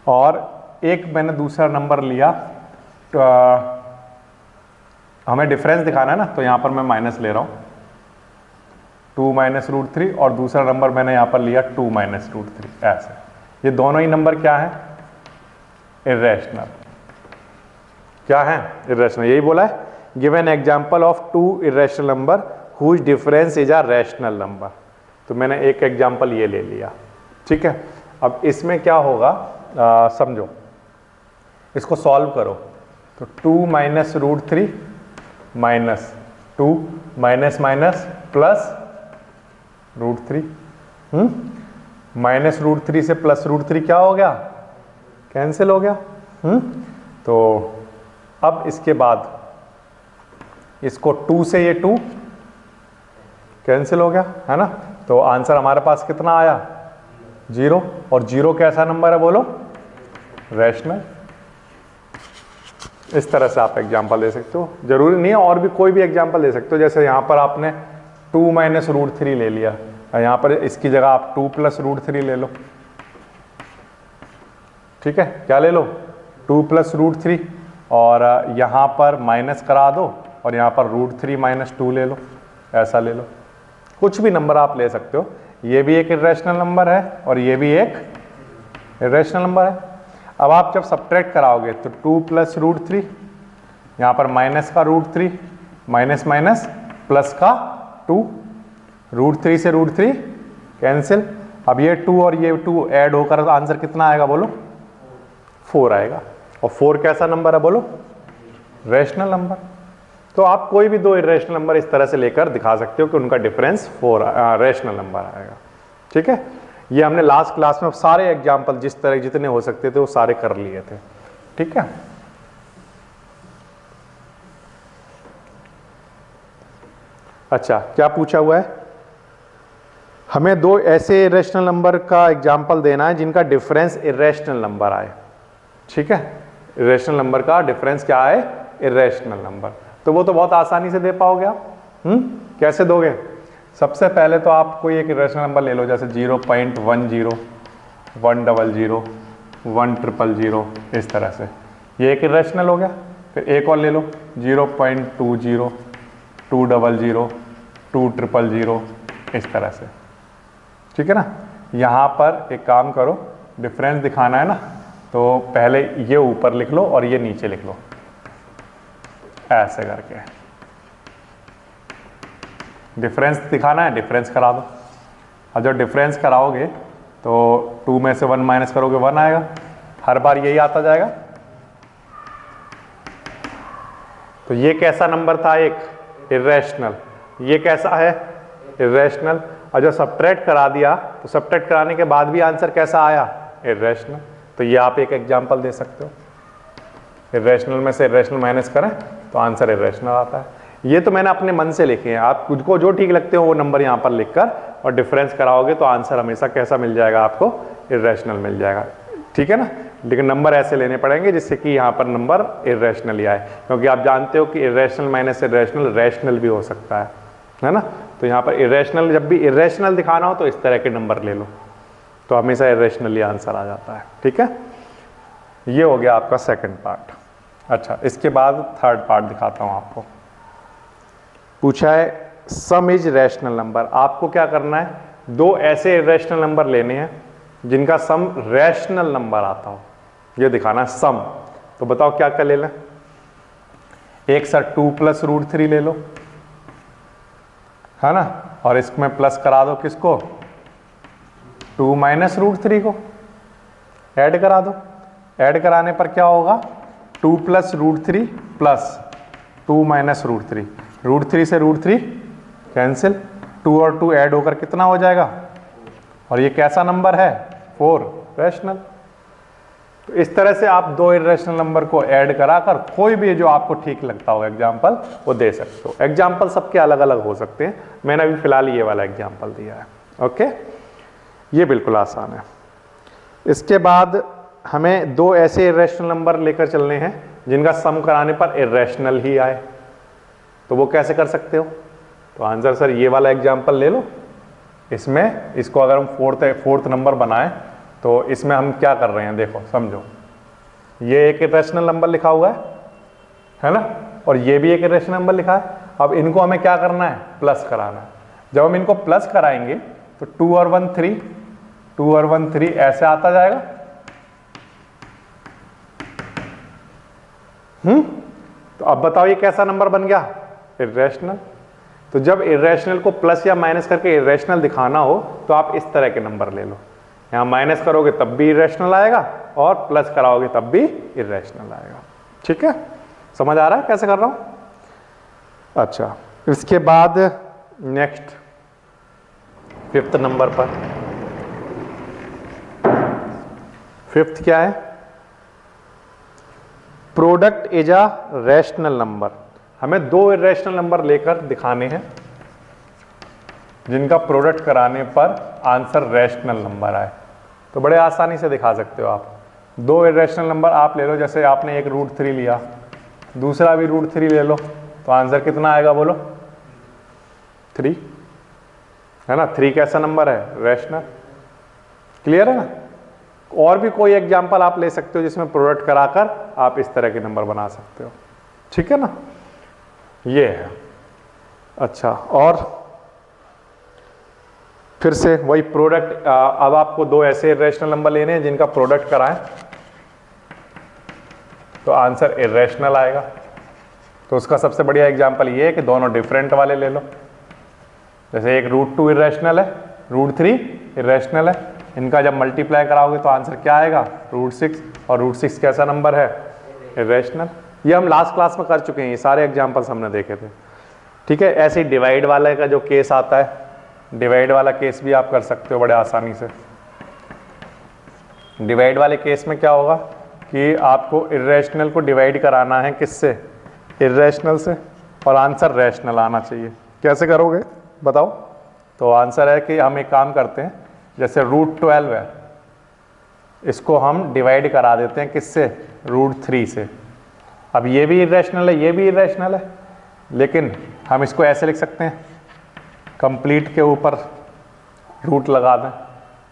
और एक मैंने दूसरा नंबर लिया, हमें डिफरेंस दिखाना है ना, तो यहां पर मैं माइनस ले रहा हूं, 2 - √3, और दूसरा नंबर मैंने यहां पर लिया 2 - √3, ऐसे। ये दोनों ही नंबर क्या है? इरेशनल। क्या है? इरेशनल। यही बोला है, give an example of 2 irrational number whose difference is a rational number. तो मैंने एक एग्जाम्पल ये ले लिया, ठीक है। अब इसमें क्या होगा समझो, इसको सॉल्व करो। तो 2 - √3 minus 2 minus minus plus √3, minus √3 से प्लस √3 क्या हो गया? कैंसिल हो गया। तो अब इसके बाद इसको 2 से ये 2 कैंसिल हो गया, है ना। तो आंसर हमारे पास कितना आया 0। और 0 कैसा नंबर है बोलो, रैशनल। इस तरह से आप एग्जांपल दे सकते हो, जरूरी नहीं है और भी कोई भी एग्जांपल दे सकते हो। जैसे यहाँ पर आपने 2 माइनस रूट 3 ले लिया, यहाँ पर इसकी जगह आप 2 प्लस रूट 3 ले लो, ठीक है। क्या ले लो, 2 प्लस रूट 3, और यहाँ पर माइनस करा दो और यहाँ पर रूट 3 माइनस 2 ले लो, ऐसा ले लो। कुछ भी नंबर आप ले सकते हो। ये भी एक इर्रेशनल नंबर है और ये भी एक इर्रेशनल नंबर है। अब आप जब सब्ट्रैक्ट कराओगे तो 2 प्लस रूट 3, यहाँ पर माइनस का रूट 3, माइनस माइनस प्लस का 2, रूट 3 से रूट 3 कैंसिल। अब ये 2 और ये 2 ऐड होकर आंसर कितना आएगा बोलो, 4 आएगा। और 4 कैसा नंबर है बोलो, रैशनल नंबर। तो आप कोई भी दो इर्रेशनल नंबर इस तरह से लेकर दिखा सकते हो कि उनका डिफरेंस 4 रैशनल नंबर आएगा, ठीक है। ये हमने लास्ट क्लास में सारे एग्जाम्पल जिस तरह जितने हो सकते थे वो सारे कर लिए थे, ठीक है। अच्छा, क्या पूछा हुआ है, हमें दो ऐसे इर्रेशनल नंबर का एग्जाम्पल देना है जिनका डिफरेंस इर्रेशनल नंबर आए, ठीक है। इर्रेशनल नंबर का डिफरेंस क्या है, इर्रेशनल नंबर। तो वो तो बहुत आसानी से दे पाओगे आप। कैसे दोगे, सबसे पहले तो आप कोई एक इर्रेशनल नंबर ले लो, जैसे 0.10, 100, 100, इस तरह से, ये एक इर्रेशनल हो गया। फिर एक और ले लो 0.20, 200, 200, इस तरह से, ठीक है ना। यहाँ पर एक काम करो, डिफरेंस दिखाना है ना, तो पहले ये ऊपर लिख लो और ये नीचे लिख लो, ऐसे करके डिफरेंस दिखाना है, डिफरेंस करा दो। और जब डिफरेंस कराओगे तो 2 में से 1 माइनस करोगे 1 आएगा, हर बार यही आता जाएगा। तो ये कैसा नंबर था, एक इर्रेशनल, ये कैसा है, इर्रेशनल। और जब सब्ट्रैक्ट करा दिया तो सब्ट्रैक्ट कराने के बाद भी आंसर कैसा आया, इर्रेशनल। तो ये आप एक एग्जांपल दे सकते हो, इर्रेशनल में से इर्रेशनल माइनस करें तो आंसर इर्रेशनल आता है। ये तो मैंने अपने मन से लिखे हैं, आप खुद को जो ठीक लगते हो वो नंबर यहाँ पर लिखकर और डिफरेंस कराओगे तो आंसर हमेशा कैसा मिल जाएगा आपको, इर्रेशनल मिल जाएगा, ठीक है ना। लेकिन नंबर ऐसे लेने पड़ेंगे जिससे कि यहाँ पर नंबर इर्रेशनल ही आए, क्योंकि आप जानते हो कि इर्रेशनल माइनस इर्रेशनल रैशनल भी हो सकता है ना। तो यहाँ पर इर्रेशनल, जब भी इर्रेशनल दिखाना हो तो इस तरह के नंबर ले लो, तो हमेशा इर्रेशनली आंसर आ जाता है, ठीक है। ये हो गया आपका सेकंड पार्ट। अच्छा, इसके बाद थर्ड पार्ट दिखाता हूँ आपको। पूछा है सम इज रैशनल नंबर। आपको क्या करना है, दो ऐसे इर्रेशनल नंबर लेने हैं जिनका सम रैशनल नंबर आता हो, ये दिखाना है सम। तो बताओ क्या क्या ले लें। एक सर 2 प्लस रूट 3 ले लो, है ना, और इसमें प्लस करा दो किसको, 2 माइनस रूट 3 को ऐड करा दो। ऐड कराने पर क्या होगा, 2 plus root 3 plus 2 minus root 3, root 3 से रूट 3 कैंसिल, 2 और 2 ऐड होकर कितना हो जाएगा, और ये कैसा नंबर है, 4, रैशनल। तो इस तरह से आप दो इर्रेशनल नंबर को ऐड कराकर कोई भी जो आपको ठीक लगता हो एग्जाम्पल वो दे सकते हो। एग्जाम्पल सबके अलग अलग हो सकते हैं, मैंने अभी फिलहाल ये वाला एग्जाम्पल दिया है, ओके। ये बिल्कुल आसान है। इसके बाद हमें दो ऐसे इर्रेशनल नंबर लेकर चलने हैं जिनका सम कराने पर इर्रेशनल ही आए, तो वो कैसे कर सकते हो। तो आंसर सर ये वाला एग्जाम्पल ले लो, इसमें इसको अगर हम फोर्थ नंबर बनाएं तो इसमें हम क्या कर रहे हैं, देखो समझो, ये एक इर्रेशनल नंबर लिखा हुआ है ना, और ये भी एक इर्रेशनल नंबर लिखा है। अब इनको हमें क्या करना है, प्लस कराना है। जब हम इनको प्लस कराएंगे तो 2 और 1 3, 2 और 1 3 ऐसे आता जाएगा। तो अब बताओ ये कैसा नंबर बन गया, इर्रेशनल। तो जब इर्रेशनल को प्लस या माइनस करके इर्रेशनल दिखाना हो तो आप इस तरह के नंबर ले लो, यहां माइनस करोगे तब भी इर्रेशनल आएगा और प्लस कराओगे तब भी इर्रेशनल आएगा, ठीक है। समझ आ रहा है कैसे कर रहा हूं। अच्छा, इसके बाद नेक्स्ट 5th नंबर पर, 5th क्या है, product is a rational number. हमें दो इरेशनल नंबर लेकर दिखाने हैं जिनका प्रोडक्ट कराने पर आंसर रैशनल नंबर आए। तो बड़े आसानी से दिखा सकते हो आप। दो इरेशनल नंबर आप ले लो, जैसे आपने एक √3 लिया, दूसरा भी √3 ले लो, तो आंसर कितना आएगा बोलो? 3, है ना। 3 कैसा नंबर है? रैशनल। क्लियर है ना। और भी कोई एग्जांपल आप ले सकते हो जिसमें प्रोडक्ट कराकर आप इस तरह के नंबर बना सकते हो, ठीक है ना। ये है। अच्छा, और फिर से वही प्रोडक्ट, अब आपको दो ऐसे इरेशनल नंबर लेने हैं जिनका प्रोडक्ट कराएं तो आंसर इरेशनल आएगा। तो उसका सबसे बढ़िया एग्जांपल ये है कि दोनों डिफरेंट वाले ले लो। जैसे एक √2 इरेशनल है, √3 इरेशनल है। इनका जब मल्टीप्लाई कराओगे तो आंसर क्या आएगा? √6। और √6 कैसा नंबर है? इरेशनल। ये हम लास्ट क्लास में कर चुके हैं, ये सारे एग्जांपल्स हमने देखे थे, ठीक है। ऐसे ही डिवाइड वाले का जो केस आता है, डिवाइड वाला केस भी आप कर सकते हो बड़े आसानी से। डिवाइड वाले केस में क्या होगा कि आपको इरेशनल को डिवाइड कराना है किससे? इरेशनल से, और आंसर रैशनल आना चाहिए। कैसे करोगे बताओ? तो आंसर है कि हम एक काम करते हैं, जैसे √12 है, इसको हम डिवाइड करा देते हैं किससे? √3 से। अब ये भी इरेशनल है, ये भी इरेशनल है, लेकिन हम इसको ऐसे लिख सकते हैं, कंप्लीट के ऊपर रूट लगा दें,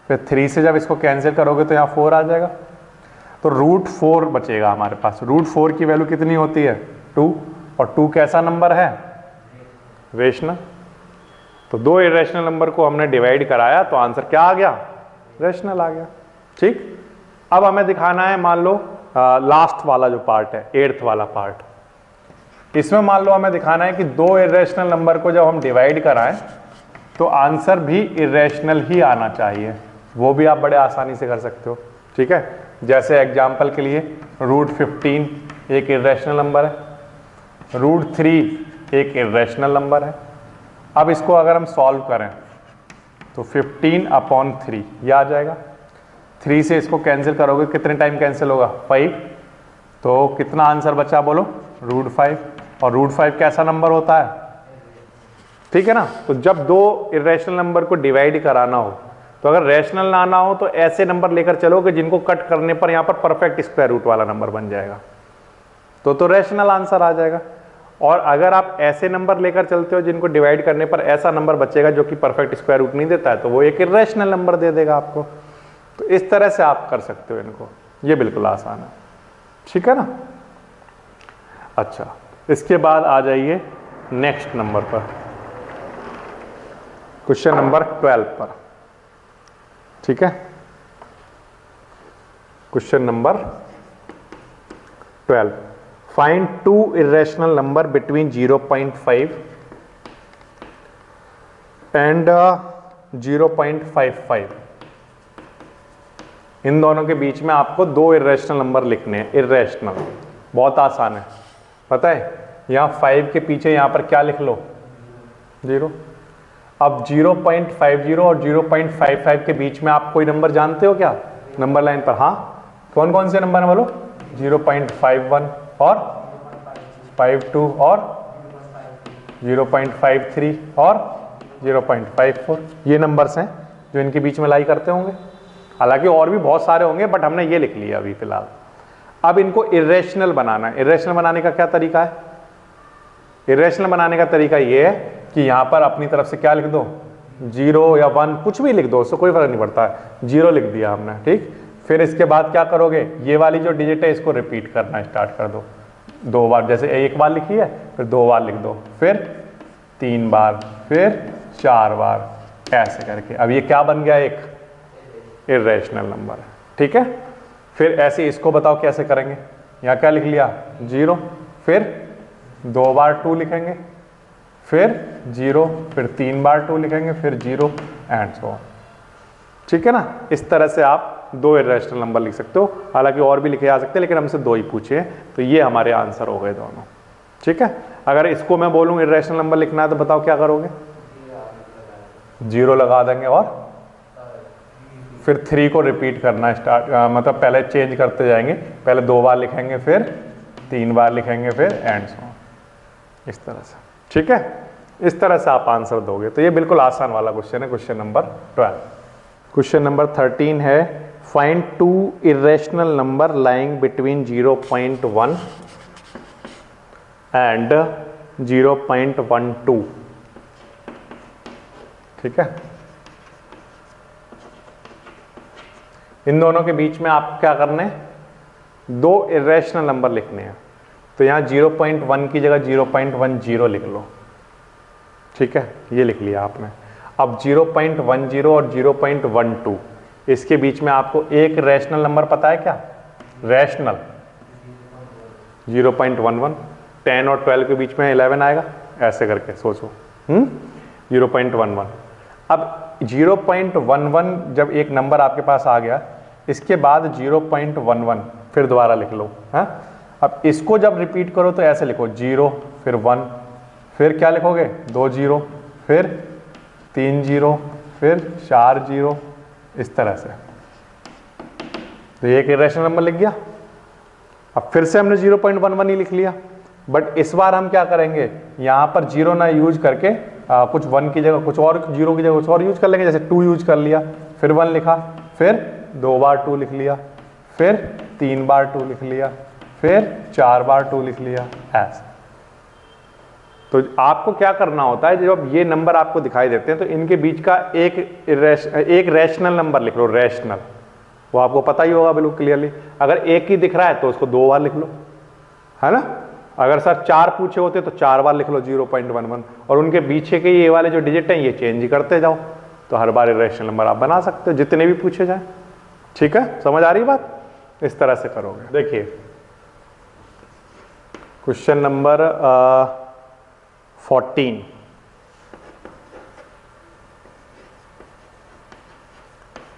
फिर 3 से जब इसको कैंसिल करोगे तो यहाँ 4 आ जाएगा, तो √4 बचेगा हमारे पास। √4 की वैल्यू कितनी होती है? 2, और 2 कैसा नंबर है? रेशनल। तो दो इरेशनल नंबर को हमने डिवाइड कराया तो आंसर क्या आ गया? रैशनल आ गया, ठीक। अब हमें दिखाना है, मान लो लास्ट वाला जो पार्ट है, 8th वाला पार्ट। इसमें मान लो हमें दिखाना है कि दो इरेशनल नंबर को जब हम डिवाइड कराएं तो आंसर भी इरेशनल ही आना चाहिए। वो भी आप बड़े आसानी से कर सकते हो, ठीक है। जैसे एग्जाम्पल के लिए √15 एक इरेशनल नंबर है, √3 एक इरेशनल नंबर है। अब इसको अगर हम सॉल्व करें तो 15/3 ये आ जाएगा। 3 से इसको कैंसिल करोगे, कितने टाइम कैंसिल होगा? 5। तो कितना आंसर बचा बोलो? √5। और √5 कैसा नंबर होता है? ठीक है ना। तो जब दो इरेशनल नंबर को डिवाइड कराना हो, तो अगर रैशनल ना आना हो तो ऐसे नंबर लेकर चलोगे जिनको कट करने पर यहाँ पर परफेक्ट स्क्वायर रूट वाला नंबर बन जाएगा, तो रैशनल आंसर आ जाएगा। और अगर आप ऐसे नंबर लेकर चलते हो जिनको डिवाइड करने पर ऐसा नंबर बचेगा जो कि परफेक्ट स्क्वायर रूट नहीं देता है, तो वो एक इरेशनल नंबर दे देगा आपको। तो इस तरह से आप कर सकते हो इनको, ये बिल्कुल आसान है, ठीक है ना। अच्छा, इसके बाद आ जाइए नेक्स्ट नंबर पर, क्वेश्चन नंबर 12 पर, ठीक है। Question number 12, find 2 irrational number between 0.5 and 0.55। इन दोनों के बीच में आपको दो इरेशनल नंबर लिखने हैं। इरेशनल बहुत आसान है, पता है। यहां 5 के पीछे यहां पर क्या लिख लो? 0। अब 0.50 और 0.55 के बीच में आप कोई नंबर जानते हो क्या नंबर लाइन पर? हाँ, कौन कौन से नंबर है बोलो? 0.51 और 52 और 0.53 और 0.54। ये नंबर्स हैं जो इनके बीच में लाई करते होंगे। हालांकि और भी बहुत सारे होंगे, बट हमने ये लिख लिया अभी फिलहाल। अब इनको इरेशनल बनाना है। इरेशनल बनाने का क्या तरीका है? इरेशनल बनाने का तरीका ये है कि यहां पर अपनी तरफ से क्या लिख दो? 0 या 1 कुछ भी लिख दो, उससे कोई फर्क नहीं पड़ता है। 0 लिख दिया हमने, ठीक। फिर इसके बाद क्या करोगे? ये वाली जो डिजिट है इसको रिपीट करना स्टार्ट कर दो 2 बार। जैसे एक बार लिखी है, फिर 2 बार लिख दो, फिर 3 बार, फिर 4 बार, ऐसे करके। अब ये क्या बन गया? एक इरेशनल नंबर, ठीक है। फिर ऐसे इसको बताओ कैसे करेंगे? यहाँ क्या लिख लिया? 0, फिर 2 बार 2 लिखेंगे, फिर 0, फिर 3 बार 2 लिखेंगे, फिर 0 एंड सो ऑन, ठीक है ना। इस तरह से आप दो इरेशनल नंबर लिख सकते हो। हालांकि और भी लिखे जा सकते हैं, लेकिन हमसे 2 ही पूछे, तो ये हमारे आंसर हो गए दोनों, ठीक है। अगर इसको मैं बोलूँ इरेशनल नंबर लिखना है तो बताओ क्या करोगे? 0 लगा देंगे और फिर 3 को रिपीट करना स्टार्ट, मतलब पहले चेंज करते जाएंगे। पहले 2 बार लिखेंगे, फिर 3 बार लिखेंगे फिर एंड सो, इस तरह से। ठीक है, इस तरह से आप आंसर दोगे। तो ये बिल्कुल आसान वाला क्वेश्चन है, क्वेश्चन नंबर 12। क्वेश्चन नंबर 13 है, find 2 irrational number lying between 0.1 and 0.12। ठीक है, इन दोनों के बीच में आप क्या करने हैं, 2 इरेशनल नंबर लिखने हैं। तो यहां 0.1 की जगह 0.10 लिख लो। ठीक है, ये लिख लिया आपने। अब 0.10 और 0.12 इसके बीच में आपको एक रैशनल नंबर पता है क्या? रैशनल 0.11, 10 और 12 के बीच में 11 आएगा, ऐसे करके सोचो। 0.11। अब 0.11 जब एक नंबर आपके पास आ गया, इसके बाद 0.11 फिर दोबारा लिख लो। हाँ, अब इसको जब रिपीट करो तो ऐसे लिखो, 0 फिर 1 फिर क्या लिखोगे, 2 0 फिर 3 0 फिर 4 0, इस तरह से। तो ये एक इरेशनल नंबर लिख गया। अब फिर से हमने 0.11 ही लिख लिया, बट इस बार हम क्या करेंगे, यहां पर 0 ना यूज करके कुछ 1 की जगह कुछ और, 0 की जगह कुछ और यूज कर लेंगे। जैसे 2 यूज कर लिया, फिर 1 लिखा, फिर 2 बार 2 लिख लिया, फिर 3 बार 2 लिख लिया, फिर 4 बार 2 लिख लिया, ऐसे। तो आपको क्या करना होता है, जब ये नंबर आपको दिखाई देते हैं तो इनके बीच का एक रैशनल नंबर लिख लो, रैशनल। वो आपको पता ही होगा बिल्कुल क्लियरली। अगर एक ही दिख रहा है तो उसको 2 बार लिख लो, है ना। अगर सर 4 पूछे होते तो 4 बार लिख लो 0.11, और उनके पीछे के ये वाले जो डिजिट हैं ये चेंज करते जाओ, तो हर बार रैशनल नंबर आप बना सकते हो, जितने भी पूछे जाए। ठीक है, समझ आ रही बात? इस तरह से करोगे। देखिए question number 14,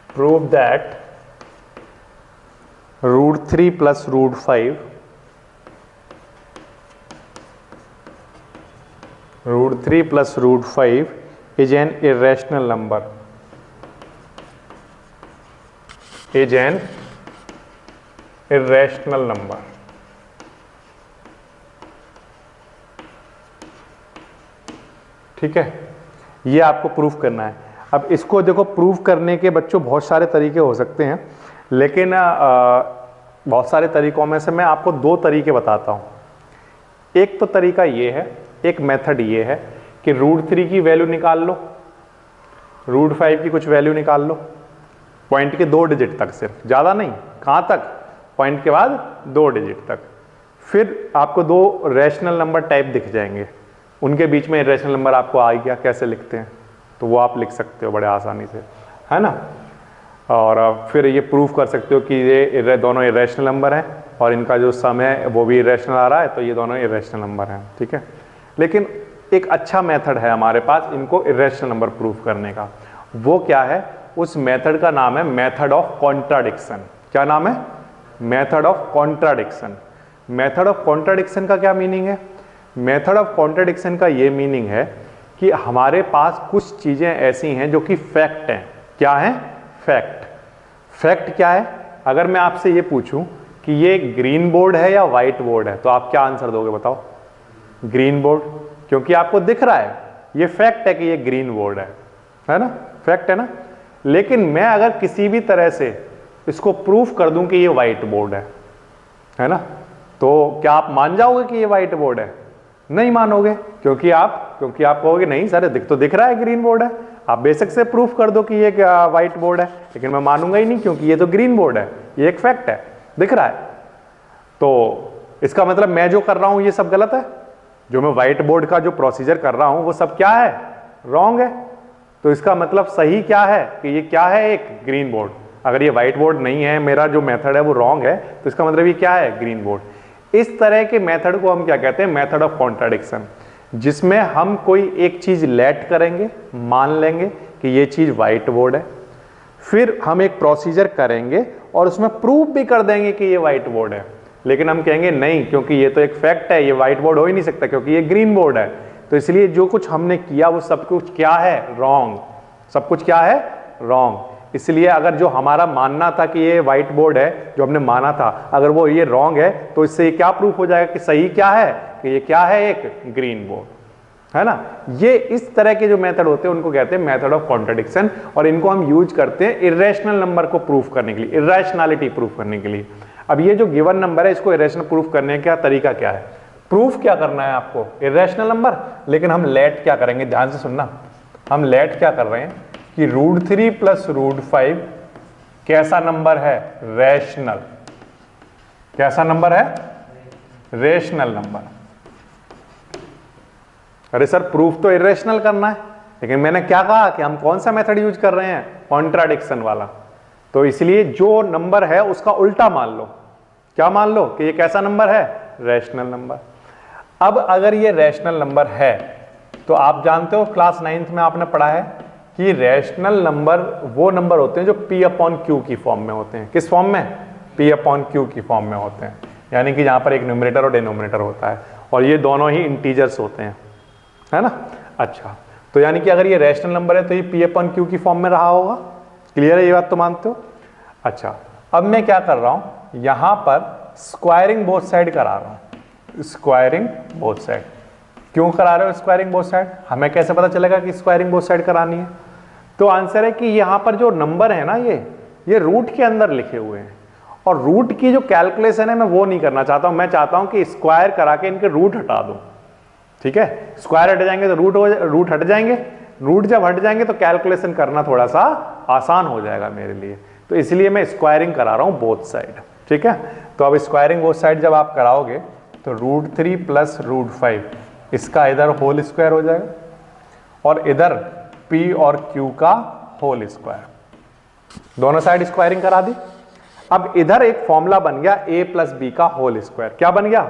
prove that √3 plus √5 √3 plus √5 is an irrational number, is an irrational number। ठीक है, ये आपको प्रूफ करना है। अब इसको देखो, प्रूफ करने के बच्चों बहुत सारे तरीके हो सकते हैं, लेकिन बहुत सारे तरीकों में से मैं आपको 2 तरीके बताता हूं। एक तो तरीका ये है, एक मेथड ये है कि √3 की वैल्यू निकाल लो, √5 की कुछ वैल्यू निकाल लो, पॉइंट के 2 डिजिट तक, सिर्फ, ज़्यादा नहीं। कहाँ तक? पॉइंट के बाद 2 डिजिट तक। फिर आपको 2 रैशनल नंबर टाइप दिख जाएंगे, उनके बीच में इरेशनल नंबर आपको आ गया, कैसे लिखते हैं, तो वो आप लिख सकते हो बड़े आसानी से, है ना। और फिर ये प्रूफ कर सकते हो कि ये दोनों इरेशनल नंबर हैं और इनका जो सम है वो भी इरेशनल आ रहा है, तो ये दोनों इरेशनल नंबर हैं। ठीक है, लेकिन एक अच्छा मेथड है हमारे पास इनको इरेशनल नंबर प्रूफ करने का। वो क्या है? उस मेथड का नाम है मेथड ऑफ कॉन्ट्राडिक्शन। क्या नाम है? Method of contradiction. Method of contradiction का क्या मीनिंग है? मेथड ऑफ कॉन्ट्राडिक्शन का ये मीनिंग है कि हमारे पास कुछ चीजें ऐसी हैं जो कि फैक्ट हैं। क्या है? फैक्ट। फैक्ट क्या है? अगर मैं आपसे ये पूछूं कि ये ग्रीन बोर्ड है या व्हाइट बोर्ड है, तो आप क्या आंसर दोगे बताओ? ग्रीन बोर्ड, क्योंकि आपको दिख रहा है, ये फैक्ट है कि ये ग्रीन बोर्ड है ना, फैक्ट है ना। लेकिन मैं अगर किसी भी तरह से इसको प्रूफ कर दूं कि ये व्हाइट बोर्ड है ना, तो क्या आप मान जाओगे कि ये व्हाइट बोर्ड है? नहीं मानोगे, क्योंकि आप कहोगे नहीं सर दिख रहा है ग्रीन बोर्ड है। आप बेशक से प्रूफ कर दो कि ये व्हाइट बोर्ड है, लेकिन मैं मानूंगा ही नहीं, क्योंकि ये तो ग्रीन बोर्ड है, ये एक फैक्ट है, दिख रहा है। तो इसका मतलब मैं जो कर रहा हूं ये सब गलत है, जो मैं व्हाइट बोर्ड का जो प्रोसीजर कर रहा हूं वो सब क्या है? रॉन्ग है। तो इसका मतलब सही क्या है कि ये क्या है? एक ग्रीन बोर्ड। अगर ये व्हाइट बोर्ड नहीं है, मेरा जो मेथड है वो रॉन्ग है, तो इसका मतलब ये क्या है? Green board. इस तरह के मेथड को हम क्या कहते हैं? मेथड ऑफ कॉन्ट्राडिक्शन, जिसमें हम कोई एक चीज लेट करेंगे, मान लेंगे कि ये चीज व्हाइट बोर्ड है, फिर हम एक प्रोसीजर करेंगे और उसमें प्रूफ भी कर देंगे कि ये व्हाइट बोर्ड है, लेकिन हम कहेंगे नहीं, क्योंकि ये तो एक फैक्ट है, ये व्हाइट बोर्ड हो ही नहीं सकता, क्योंकि ये ग्रीन बोर्ड है। तो इसलिए जो कुछ हमने किया वो सब कुछ क्या है? रॉन्ग। सब कुछ क्या है? रॉन्ग। इसलिए अगर जो हमारा मानना था कि ये व्हाइट बोर्ड है, जो हमने माना था, अगर वो ये रॉन्ग है तो इससे ये क्या प्रूफ हो जाएगा कि सही क्या है, कि ये क्या है, एक ग्रीन बोर्ड है ना। ये इस तरह के जो मेथड होते हैं उनको कहते हैं मेथड ऑफ कॉन्ट्रडिक्शन, और इनको हम यूज करते हैं इरेशनल नंबर को प्रूफ करने के लिए, इरेशनैलिटी प्रूफ करने के लिए। अब ये जो गिवन नंबर है इसको इरेशनल प्रूफ करने का तरीका क्या है, प्रूफ क्या करना है आपको, इरेशनल नंबर, लेकिन हम लेट क्या करेंगे, ध्यान से सुनना, हम लेट क्या कर रहे हैं कि √3 + √5 कैसा नंबर है, रैशनल, कैसा नंबर है, रेशनल नंबर। अरे सर प्रूफ तो इरेशनल करना है, लेकिन मैंने क्या कहा कि हम कौन सा मेथड यूज कर रहे हैं, कॉन्ट्राडिक्शन वाला, तो इसलिए जो नंबर है उसका उल्टा मान लो, क्या मान लो कि ये कैसा नंबर है, रैशनल नंबर। अब अगर ये रैशनल नंबर है तो आप जानते हो क्लास 9th में आपने पढ़ा है कि रैशनल नंबर वो नंबर होते हैं जो P/Q की फॉर्म में होते हैं। किस फॉर्म में, P/Q की फॉर्म में होते हैं, यानी कि जहां पर एक न्यूमरेटर और डिनोमिनेटर होता है, और ये दोनों ही इंटीजर्स होते हैं, है ना। अच्छा, तो यानी कि अगर ये रैशनल नंबर है तो ये P/Q की फॉर्म में रहा होगा, क्लियर है, ये बात तो मानते हो। अच्छा, अब मैं क्या कर रहा हूं, यहां पर स्क्वायरिंग बोथ साइड करा रहा हूं, स्क्वायरिंग बोथ साइड। क्यों करा रहे हो स्क्वायरिंग बोथ साइड, हमें कैसे पता चलेगा कि स्क्वायरिंग बोथ साइड करानी है, तो आंसर है कि यहां पर जो नंबर है ना ये रूट के अंदर लिखे हुए हैं, और रूट की जो कैलकुलेशन है मैं वो नहीं करना चाहता हूं, मैं चाहता हूं कि स्क्वायर करा के इनके रूट हटा दूं, ठीक है। स्क्वायर हट जाएंगे तो रूट हट जाएंगे, रूट जब हट जाएंगे तो कैलकुलेशन करना थोड़ा सा आसान हो जाएगा मेरे लिए, तो इसलिए मैं स्क्वायरिंग करा रहा हूं बोथ साइड, ठीक है। तो अब स्क्वायरिंग बोथ साइड जब आप कराओगे तो √3 + √5 इसका इधर होल स्क्वायर हो जाएगा, और इधर P और Q का होल स्क्वायर, दोनों साइड स्क्वायरिंग करा दी। अब इधर एक फॉर्मूला बन गया A + B का होल स्क्वायर, क्या बन गया,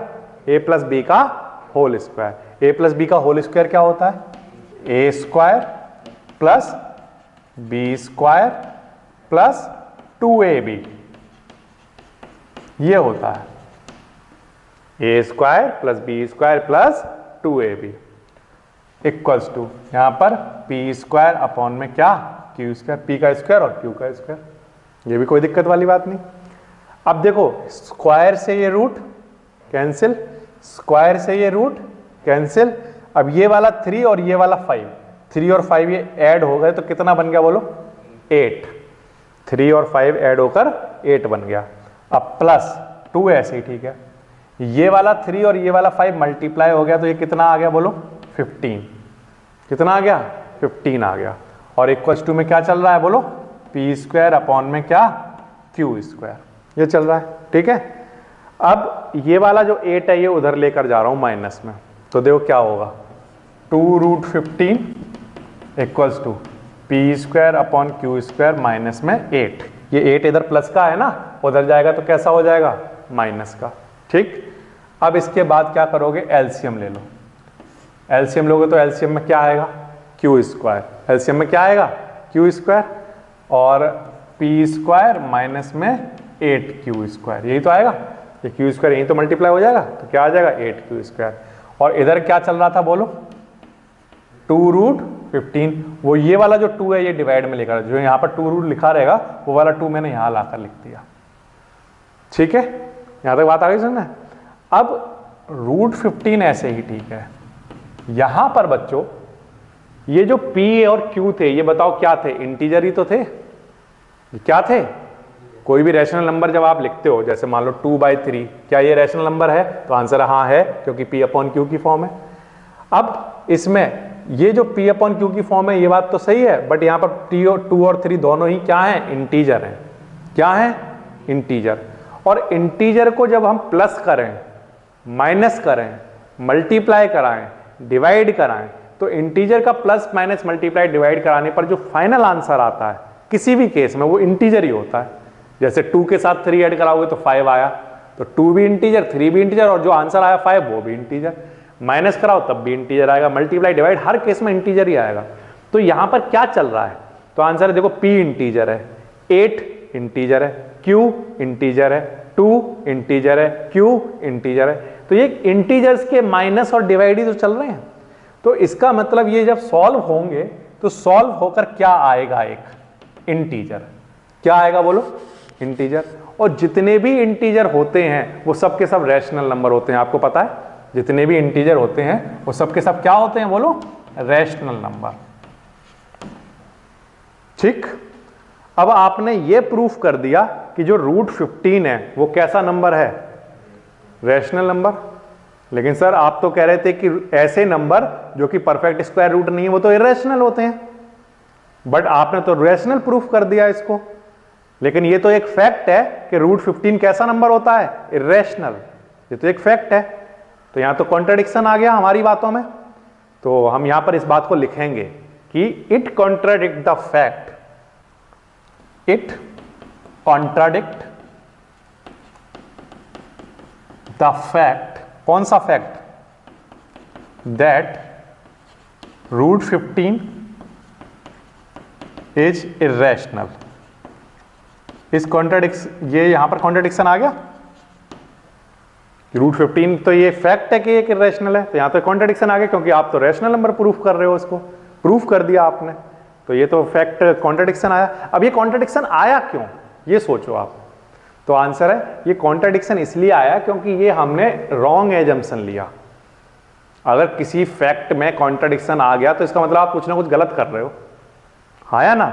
A + B का होल स्क्वायर। A + B का होल स्क्वायर क्या होता है, A² + B² + 2AB, ये होता है A² + B² + 2AB equals to यहां पर P² अपॉन में क्या, Q², P का स्क्वायर और Q का स्क्वायर, ये भी कोई दिक्कत वाली बात नहीं। अब देखो स्क्वायर से ये रूट कैंसिल, स्क्वायर से ये रूट कैंसिल, अब ये वाला 3 और ये वाला 5, 3 और 5 ये ऐड हो गए तो कितना बन गया बोलो, 8, 3 और 5 ऐड होकर 8 बन गया। अब प्लस 2 ऐसे ही ठीक है, ये वाला 3 और ये वाला 5 मल्टीप्लाई हो गया तो ये कितना आ गया बोलो, 15, कितना आ गया, 15 आ गया, और इक्वल्स टू में क्या चल रहा है बोलो, P² अपॉन में क्या, Q², ये चल रहा है, ठीक है। अब ये वाला जो 8 है ये उधर लेकर जा रहा हूं माइनस में, तो देखो क्या होगा, 2√15 equals to P² upon Q² minus में 8, ये 8 इधर प्लस का है ना, उधर जाएगा तो कैसा हो जाएगा, माइनस का, ठीक। अब इसके बाद क्या करोगे, एलसीएम ले लो, एलसीएम लोगे तो एलसीएम में क्या आएगा, Q², एलसीएम में क्या आएगा, Q², और P² माइनस में 8Q², यही तो आएगा, ये Q² यही तो मल्टीप्लाई हो जाएगा, तो क्या आ जाएगा 8Q², और इधर क्या चल रहा था बोलो, 2√15, वो ये वाला जो 2 है ये डिवाइड में लेकर, जो यहाँ पर 2 लिखा रहेगा वो वाला 2 मैंने यहाँ लाकर लिख दिया, ठीक है, यहाँ तक बात आ गई समझना। अब √15 ऐसे ही ठीक है, यहां पर बच्चों ये जो P और Q थे ये बताओ क्या थे, इंटीजर ही तो थे, ये क्या थे, कोई भी रैशनल नंबर जब आप लिखते हो, जैसे मान लो 2/3, क्या ये रैशनल नंबर है, तो आंसर हाँ है, क्योंकि P/Q की फॉर्म है। अब इसमें ये जो P/Q की फॉर्म है ये बात तो सही है, बट यहां पर 2 और 3 दोनों ही क्या है, इंटीजर है, क्या है, इंटीजर, और इंटीजर को जब हम प्लस करें, माइनस करें, मल्टीप्लाई कराएं, डिवाइड कराएं, तो इंटीजर का प्लस माइनस मल्टीप्लाई डिवाइड कराने पर जो फाइनल आंसर आता है किसी भी केस में वो इंटीजर ही होता है। जैसे 2 के साथ 3 ऐड कराओगे तो 5 आया, तो 2 भी इंटीजर, 3 भी इंटीजर, और जो आंसर आया 5 वो भी इंटीजर, माइनस कराओ तब भी इंटीजर आएगा, मल्टीप्लाई डिवाइड हर केस में इंटीजर ही आएगा। तो यहां पर क्या चल रहा है, तो आंसर है देखो, P इंटीजर है, 8 इंटीजर है, Q इंटीजर है, 2 इंटीजर है, Q इंटीजर है, तो ये इंटीजर्स के माइनस और डिवाइड ही तो चल रहे हैं। तो इसका मतलब ये जब सॉल्व होंगे तो सॉल्व होकर क्या आएगा, एक इंटीजर। क्या आएगा बोलो? इंटीजर। और जितने भी इंटीजर होते हैं वो सब के सब रैशनल नंबर होते हैं, आपको पता है? जितने भी इंटीजर होते हैं वो सब के सब क्या होते हैं बोलो? Rational number. ठीक, अब आपने ये प्रूफ कर दिया कि जो रूट 15 है वो कैसा नंबर है? Rational number. लेकिन सर आप तो कह रहे थे कि ऐसे नंबर जो कि परफेक्ट स्क्वायर रूट नहीं है वो तो इरेशनल होते हैं। बट आपने तो रैशनल प्रूफ कर दिया इसको। लेकिन ये तो एक फैक्ट है कि रूट 15 कैसा नंबर होता है? इरेशनल। ये तो एक फैक्ट है। तो यहां तो कॉन्ट्राडिक्शन आ गया हमारी बातों में। तो हम यहां पर इस बात को लिखेंगे कि it contradict the fact, it contradict the fact. कौन सा fact? That root 15 is irrational. इस कॉन्ट्राडिक्शन, ये यहां पर कॉन्ट्राडिक्शन आ गया। रूट 15 तो ये फैक्ट है कि एक इरेशनल है, तो यहां तो कॉन्ट्राडिक्शन आ गया क्योंकि आप तो रैशनल नंबर प्रूफ कर रहे हो, इसको प्रूफ कर दिया आपने। तो ये तो फैक्ट कॉन्ट्राडिक्शन आया। अब ये कॉन्ट्राडिक्शन आया क्यों, ये सोचो आप। तो आंसर है ये कॉन्ट्राडिक्शन इसलिए आया क्योंकि ये हमने रॉन्ग एजम्पशन लिया। अगर किसी फैक्ट में कॉन्ट्राडिक्शन आ गया तो इसका मतलब आप कुछ ना कुछ गलत कर रहे हो, है ना?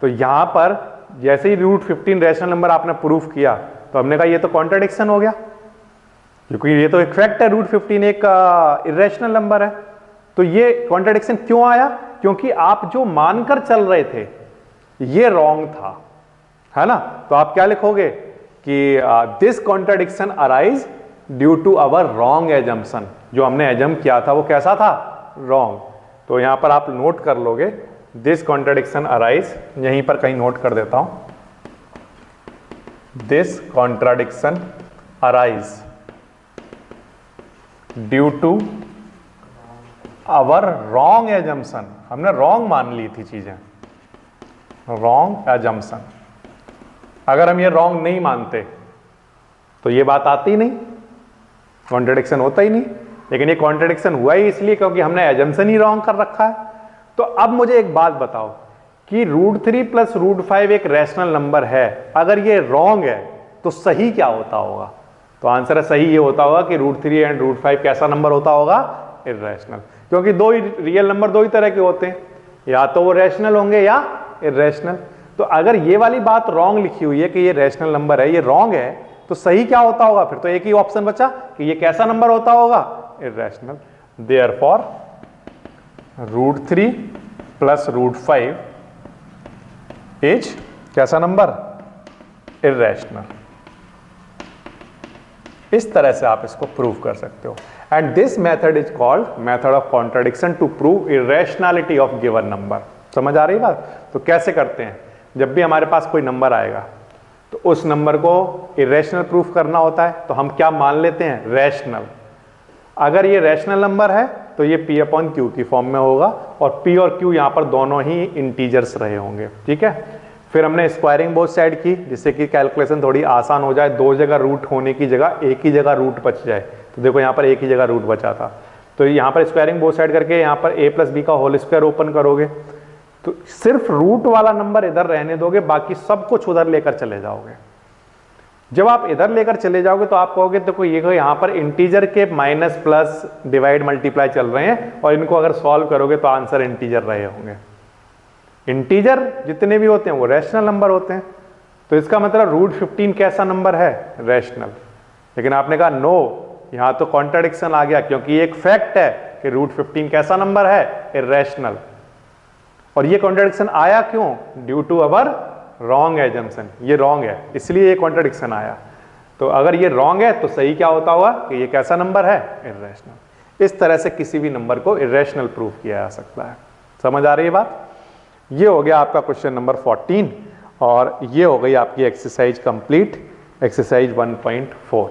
तो यहां पर जैसे ही रूट 15 रैशनल नंबर आपने प्रूफ किया तो हमने कहा ये तो कॉन्ट्राडिक्शन हो गया, क्योंकि ये तो एक फैक्ट है रूट 15 एक इरेशनल नंबर है। तो ये कॉन्ट्राडिक्शन क्यों आया? क्योंकि आप जो मानकर चल रहे थे ये रॉन्ग था, है ना? तो आप क्या लिखोगे कि this contradiction arise due to our wrong assumption. जो हमने एजम किया था वो कैसा था? रॉन्ग। तो यहां पर आप नोट कर लोगे दिस कॉन्ट्राडिक्शन अराइज, यहीं पर कहीं नोट कर देता हूं, this contradiction arise due to our wrong assumption. हमने रॉन्ग मान ली थी चीजें, रॉन्ग एजम्पशन। अगर हम ये रॉन्ग नहीं मानते तो ये बात आती नहीं, कॉन्ट्रडिक्शन होता ही नहीं। लेकिन ये कॉन्ट्रडिक्शन हुआ ही इसलिए क्योंकि हमने एजम्पशन ही रॉन्ग कर रखा है। तो अब मुझे एक बात बताओ कि रूट 3 प्लस रूट 5 एक रैशनल नंबर है, अगर ये रॉन्ग है तो सही क्या होता होगा? तो आंसर है सही ये होता होगा कि रूट 3 एंड रूट 5 कैसा नंबर होता होगा? इरेशनल। क्योंकि दो ही रियल नंबर दो ही तरह के होते हैं, या तो वो रैशनल होंगे या इरेशनल। तो अगर ये वाली बात रॉन्ग लिखी हुई है कि ये रैशनल नंबर है, ये रॉन्ग है, तो सही क्या होता होगा? फिर तो एक ही ऑप्शन बचा कि ये कैसा नंबर होता होगा? Irrational. Therefore root 3 plus root 5 is कैसा नंबर? इरेशनल। इस तरह से आप इसको प्रूव कर सकते हो। And this method is called method of contradiction to prove irrationality of given number. समझ आ रही बात? तो कैसे करते हैं? जब भी हमारे पास कोई नंबर आएगा तो उस नंबर को इरेशनल प्रूफ करना होता है, तो हम क्या मान लेते हैं? रैशनल। अगर ये रैशनल नंबर है तो ये P अपॉन Q की फॉर्म में होगा, और P और Q यहां पर दोनों ही इंटीजर्स रहे होंगे। ठीक है, फिर हमने स्क्वायरिंग बोथ साइड की जिससे कि कैलकुलेशन थोड़ी आसान हो जाए, दो जगह रूट होने की जगह एक ही जगह रूट बच जाए। तो देखो यहाँ पर एक ही जगह रूट बचा था, तो यहाँ पर स्क्वायरिंग बोथ साइड करके यहाँ पर a प्लस बी का होल स्क्वायर ओपन करोगे तो सिर्फ रूट वाला नंबर इधर रहने दोगे, बाकी सब कुछ उधर लेकर चले जाओगे। जब आप इधर लेकर चले जाओगे तो आप कहोगे देखो ये यहाँ पर इंटीजर के माइनस प्लस डिवाइड मल्टीप्लाई चल रहे हैं, और इनको अगर सॉल्व करोगे तो आंसर इंटीजर रहे होंगे। इंटीजर जितने भी होते हैं वो रैशनल नंबर होते हैं, तो इसका मतलब रूट 15 कैसा नंबर है? रैशनल। लेकिन आपने कहा नो, यहां तो कॉन्ट्राडिक्शन आ गया क्योंकि एक फैक्ट है कि रूट 15 कैसा नंबर है? इरेशनल। और ये कॉन्ट्राडिक्शन आया क्यों? Due to our wrong assumption. ये रॉन्ग है इसलिए ये कॉन्ट्राडिक्शन आया। तो अगर ये रॉन्ग है तो सही क्या होता होगा कि ये कैसा नंबर है? इरेशनल। इस तरह से किसी भी नंबर को इरेशनल प्रूफ किया जा सकता है। समझ आ रही है बात? ये हो गया आपका क्वेश्चन नंबर 14, और ये हो गई आपकी एक्सरसाइज कंप्लीट, एक्सरसाइज 1.4।